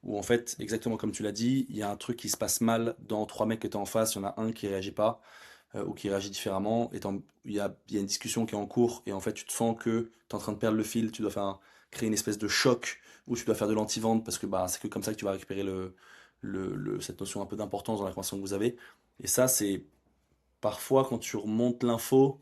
où en fait, exactement comme tu l'as dit, il y a un truc qui se passe mal dans trois mecs que tu as en face, il y en a un qui réagit pas, ou qui réagit différemment, et il y a une discussion qui est en cours, et en fait tu te sens que tu es en train de perdre le fil, tu dois créer une espèce de choc, ou tu dois faire de l'anti-vente, parce que bah, c'est que comme ça que tu vas récupérer cette notion un peu d'importance dans la conversation que vous avez. Et ça, c'est parfois quand tu remontes l'info,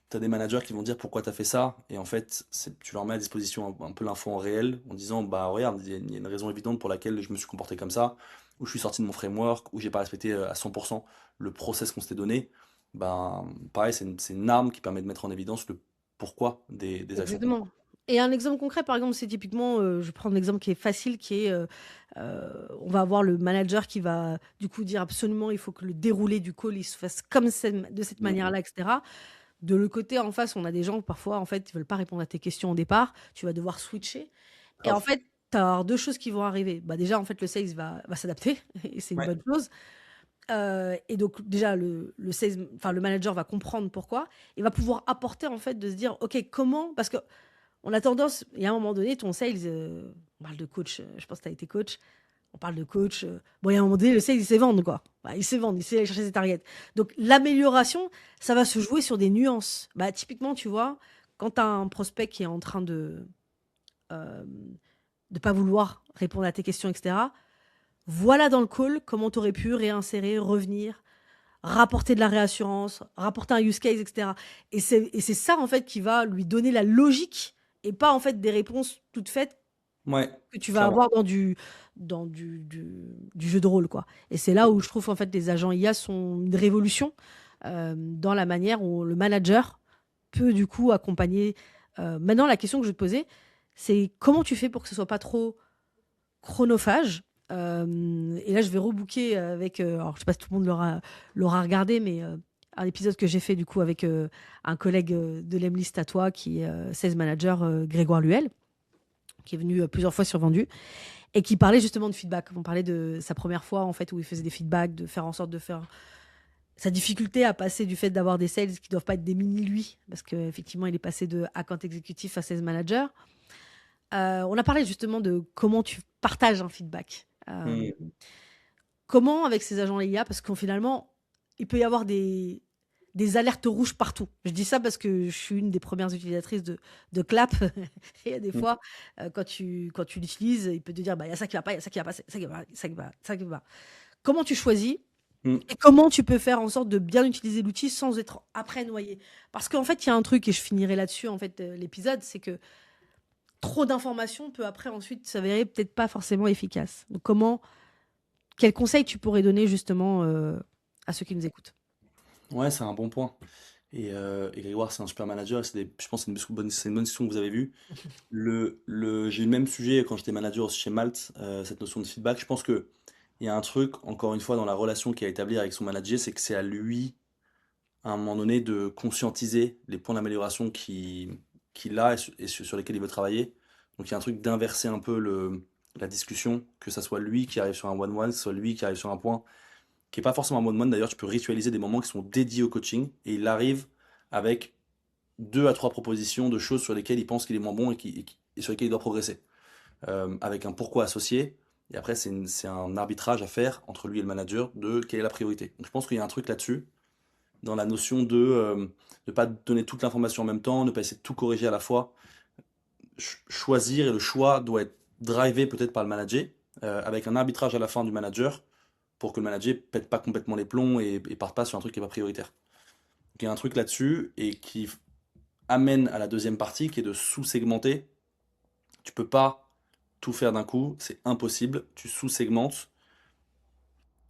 t'as des managers qui vont dire pourquoi t'as fait ça, et en fait, tu leur mets à disposition un peu l'info en réel, en disant, bah regarde, il y a une raison évidente pour laquelle je me suis comporté comme ça, ou je suis sorti de mon framework, ou j'ai pas respecté à 100% le process qu'on s'était donné. Ben, pareil, c'est une arme qui permet de mettre en évidence le pourquoi des actions qu'on Exactement. prend. Et un exemple concret, par exemple, c'est typiquement, je prends un exemple qui est facile, qui est, on va avoir le manager qui va, du coup, dire absolument, il faut que le déroulé du call, il se fasse comme de cette Mm. manière-là, et cetera. De l'autre côté, en face, on a des gens, parfois, en fait, ils veulent pas répondre à tes questions au départ. Tu vas devoir switcher. Et en Grave. fait, tu as 2 choses qui vont arriver. Bah, déjà, en fait, le sales va s'adapter et c'est une Ouais. bonne chose. Et donc déjà le sales enfin le manager va comprendre pourquoi et va pouvoir apporter en fait de se dire: «OK, comment?» parce qu'on a tendance et à un moment donné ton sales, on parle de coach, je pense que tu as été coach, on parle de coach, bon il y a un moment donné le sales il sait vendre quoi. Bah, il sait vendre, il sait aller chercher ses targets. Donc l'amélioration, ça va se jouer sur des nuances. Bah, typiquement, tu vois, quand tu as un prospect qui est en train hem, de pas vouloir répondre à tes questions et cetera, voilà dans le call comment tu aurais pu réinsérer, revenir, rapporter de la réassurance, rapporter un use case, et cetera. Et c'est ça, en fait, qui va lui donner la logique et pas, en fait, des réponses toutes faites Ouais, que tu vas clairement. avoir dans du jeu de rôle, quoi. Et c'est là où je trouve, en fait, les agents IA sont une révolution, dans la manière où le manager peut, du coup, accompagner. Maintenant, la question que je vais te poser, c'est comment tu fais pour que ce soit pas trop chronophage. Et là, je vais rebooker avec. Alors, je sais pas si tout le monde l'aura regardé, mais un épisode que j'ai fait du coup avec un collègue de l'Emlist à toi, qui est sales manager, Grégoire Luel, qui est venu plusieurs fois sur Vendu, et qui parlait justement de feedback. On parlait de sa première fois en fait où il faisait des feedbacks, de faire en sorte de faire sa difficulté à passer du fait d'avoir des sales qui doivent pas être des mini lui, parce qu'effectivement il est passé de account exécutif à sales manager. On a parlé justement de comment tu partages un feedback. Mm. Comment avec ces agents IA, parce qu'en finalement, il peut y avoir des alertes rouges partout. Je dis ça parce que je suis une des premières utilisatrices de Clap. Et il y a des Mm. fois, quand tu l'utilises, il peut te dire, bah, il y a ça qui va pas, il y a ça qui va pas, ça qui va, ça qui va, ça qui va. Comment tu choisis Mm. et comment tu peux faire en sorte de bien utiliser l'outil sans être après noyé? Parce qu'en fait, il y a un truc, et je finirai là-dessus, en fait, l'épisode, c'est que trop d'informations peut après ensuite s'avérer peut-être pas forcément efficace. Donc quel conseil tu pourrais donner justement à ceux qui nous écoutent? Ouais, c'est un bon point. Et Grégoire, c'est un super manager, je pense que c'est une bonne discussion que vous avez vue. J'ai eu le même sujet quand j'étais manager aussi chez Malte, cette notion de feedback. Je pense que il y a un truc, encore une fois, dans la relation qu'il a établie avec son manager, c'est que c'est à lui, à un moment donné, de conscientiser les points d'amélioration qu'il a et sur lesquels il veut travailler. Donc il y a un truc d'inverser un peu la discussion, que ça soit lui qui arrive sur un one-one, que ce soit lui qui arrive sur un point qui est pas forcément un one-one. D'ailleurs, tu peux ritualiser des moments qui sont dédiés au coaching et il arrive avec deux à trois propositions de choses sur lesquelles il pense qu'il est moins bon et sur lesquelles il doit progresser, avec un pourquoi associé. Et après, c'est un arbitrage à faire entre lui et le manager de quelle est la priorité. Donc je pense qu'il y a un truc là-dessus, dans la notion de ne pas donner toute l'information en même temps, ne pas essayer de tout corriger à la fois. Choisir et le choix doit être drivé peut-être par le manager, avec un arbitrage à la fin du manager pour que le manager pète pas complètement les plombs et parte pas sur un truc qui est pas prioritaire. Donc il y a un truc là-dessus et qui amène à la deuxième partie qui est de sous-segmenter. Tu peux pas tout faire d'un coup, c'est impossible. Tu sous-segmentes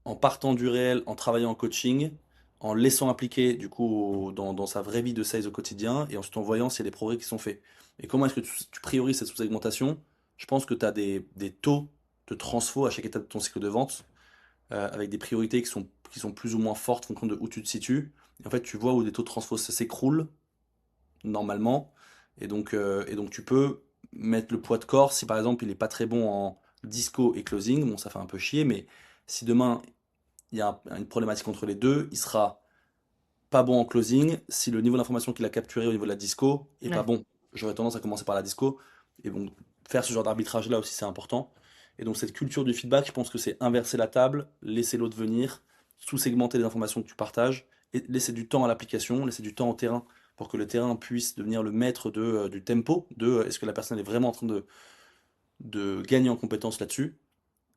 en partant du réel, en travaillant en coaching, en laissant appliquer du coup dans sa vraie vie de sales au quotidien et ensuite en voyant s'il y a des progrès qui sont faits. Et comment est-ce que tu priorises cette sous-segmentation? Je pense que tu as des taux de transfo à chaque étape de ton cycle de vente avec des priorités qui sont plus ou moins fortes en fonction de où tu te situes. Et en fait, tu vois où des taux de transfo s'écroulent normalement. Et donc tu peux mettre le poids de corps. Si par exemple il est pas très bon en disco et closing, bon ça fait un peu chier, mais si demain il y a une problématique entre les deux, il sera pas bon en closing. Si le niveau d'information qu'il a capturé au niveau de la disco est pas Ouais. bon, j'aurais tendance à commencer par la disco. Et bon, faire ce genre d'arbitrage là aussi c'est important. Et donc cette culture du feedback, je pense que c'est inverser la table, laisser l'autre venir, sous-segmenter les informations que tu partages, et laisser du temps à l'application, laisser du temps au terrain pour que le terrain puisse devenir le maître du tempo, est-ce que la personne est vraiment en train de gagner en compétences là-dessus.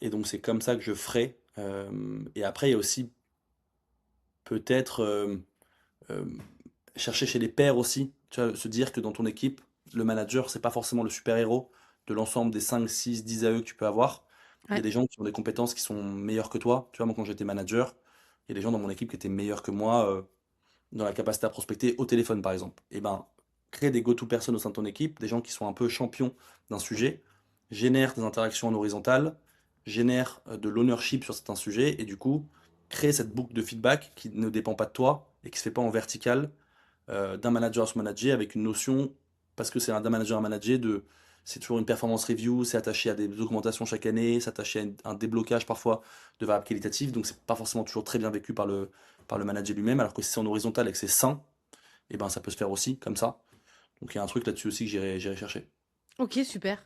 Et donc c'est comme ça que je ferai. Et après, il y a aussi peut-être euh, chercher chez les pairs aussi, tu vois, se dire que dans ton équipe, le manager, c'est pas forcément le super-héros de l'ensemble des 5 6 10 AE que tu peux avoir. Il y a Ouais. des gens qui ont des compétences qui sont meilleures que toi. Tu vois, moi, quand j'étais manager, il y a des gens dans mon équipe qui étaient meilleurs que moi dans la capacité à prospecter au téléphone, par exemple. Et ben, créer des go-to personnes au sein de ton équipe, des gens qui sont un peu champions d'un sujet, génère des interactions en horizontale, génère de l'ownership sur certains sujets, et du coup, créer cette boucle de feedback qui ne dépend pas de toi et qui se fait pas en vertical d'un manager à son manager avec une notion, parce que c'est d'un manager à manager, c'est toujours une performance review, c'est attaché à des augmentations chaque année, c'est attaché à un déblocage parfois de variables qualitatives, donc c'est pas forcément toujours très bien vécu par le manager lui-même, alors que si c'est en horizontal et que c'est sain, et ben ça peut se faire aussi comme ça. Donc il y a un truc là-dessus aussi que j'irai chercher. Ok, super.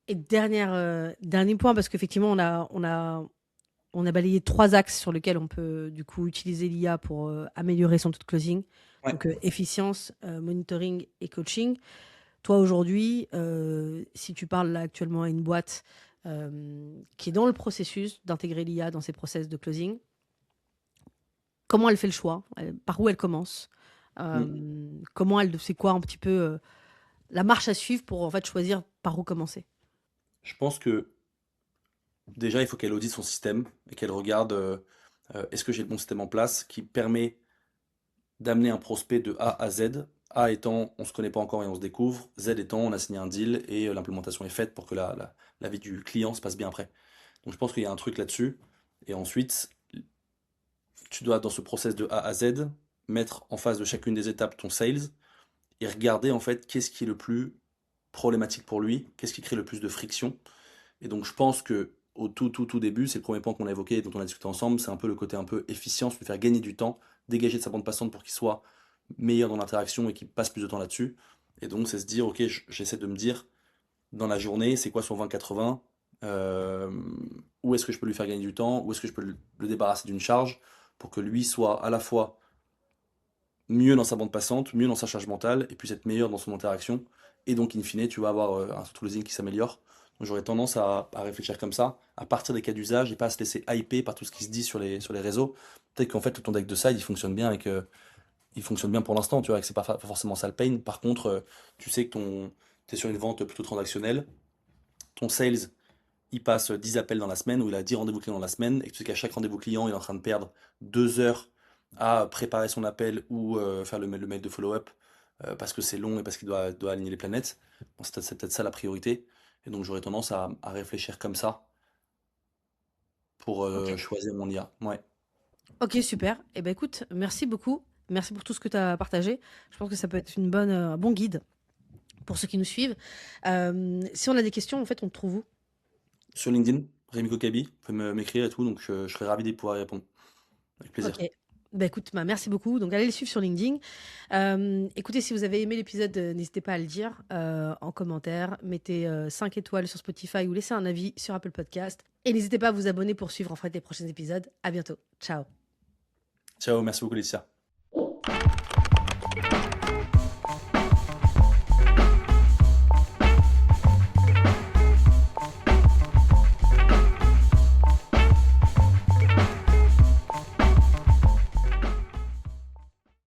Et dernier point, parce qu'effectivement, on a balayé 3 axes sur lesquels on peut du coup utiliser l'IA pour améliorer son taux de closing. Ouais. Donc efficience, monitoring et coaching. Toi aujourd'hui, si tu parles là actuellement à une boîte qui est dans le processus d'intégrer l'IA dans ses process de closing, comment elle fait le choix? Par où elle commence? Mm. C'est quoi un petit peu la marche à suivre pour en fait choisir par où commencer? Je pense que déjà il faut qu'elle audite son système et qu'elle regarde est-ce que j'ai le bon système en place qui permet d'amener un prospect de A à Z. A étant, on se connaît pas encore et on se découvre. Z étant, on a signé un deal et l'implémentation est faite pour que la vie du client se passe bien après. Donc je pense qu'il y a un truc là-dessus. Et ensuite, tu dois, dans ce process de A à Z, mettre en face de chacune des étapes ton sales et regarder en fait qu'est-ce qui est le plus problématique pour lui, qu'est-ce qui crée le plus de friction. Et donc je pense que au tout début, c'est le premier point qu'on a évoqué et dont on a discuté ensemble, c'est un peu le côté un peu efficience, lui faire gagner du temps, dégager de sa bande passante pour qu'il soit meilleur dans l'interaction et qu'il passe plus de temps là-dessus. Et donc c'est se dire, ok, j'essaie de me dire, dans la journée, c'est quoi son 20-80, euh, où est-ce que je peux lui faire gagner du temps, où est-ce que je peux le débarrasser d'une charge, pour que lui soit à la fois mieux dans sa bande passante, mieux dans sa charge mentale, et puisse être meilleur dans son interaction. Et donc, in fine, tu vas avoir un closing qui s'améliore. Donc, j'aurais tendance à réfléchir comme ça, à partir des cas d'usage et pas à se laisser hyper par tout ce qui se dit sur les réseaux. Peut-être qu'en fait, ton deck de side, il fonctionne bien il fonctionne bien pour l'instant, tu vois, et que c'est pas forcément ça le pain. Par contre, tu sais que t'es sur une vente plutôt transactionnelle. Ton sales, il passe 10 appels dans la semaine ou il a 10 rendez-vous clients dans la semaine et que tu sais qu'à chaque rendez-vous client, il est en train de perdre 2 heures à préparer son appel ou faire le mail de follow-up parce que c'est long et parce qu'il doit aligner les planètes. Bon, c'est peut-être ça la priorité. Et donc j'aurais tendance à réfléchir comme ça pour Ok. choisir mon IA. Ouais. Ok, super. Eh ben écoute, merci beaucoup. Merci pour tout ce que tu as partagé. Je pense que ça peut être un bon guide pour ceux qui nous suivent. Si on a des questions, en fait, on te trouve où? Sur LinkedIn, Rémi Kokabi, vous pouvez m'écrire et tout, donc je serais ravi de pouvoir y répondre. Avec plaisir. Ok. Bah écoute, merci beaucoup. Donc allez les suivre sur LinkedIn. Écoutez, si vous avez aimé l'épisode, n'hésitez pas à le dire en commentaire. Mettez 5 étoiles sur Spotify ou laissez un avis sur Apple Podcast. Et n'hésitez pas à vous abonner pour suivre en fait les prochains épisodes. À bientôt. Ciao. Ciao, merci beaucoup Laetitia.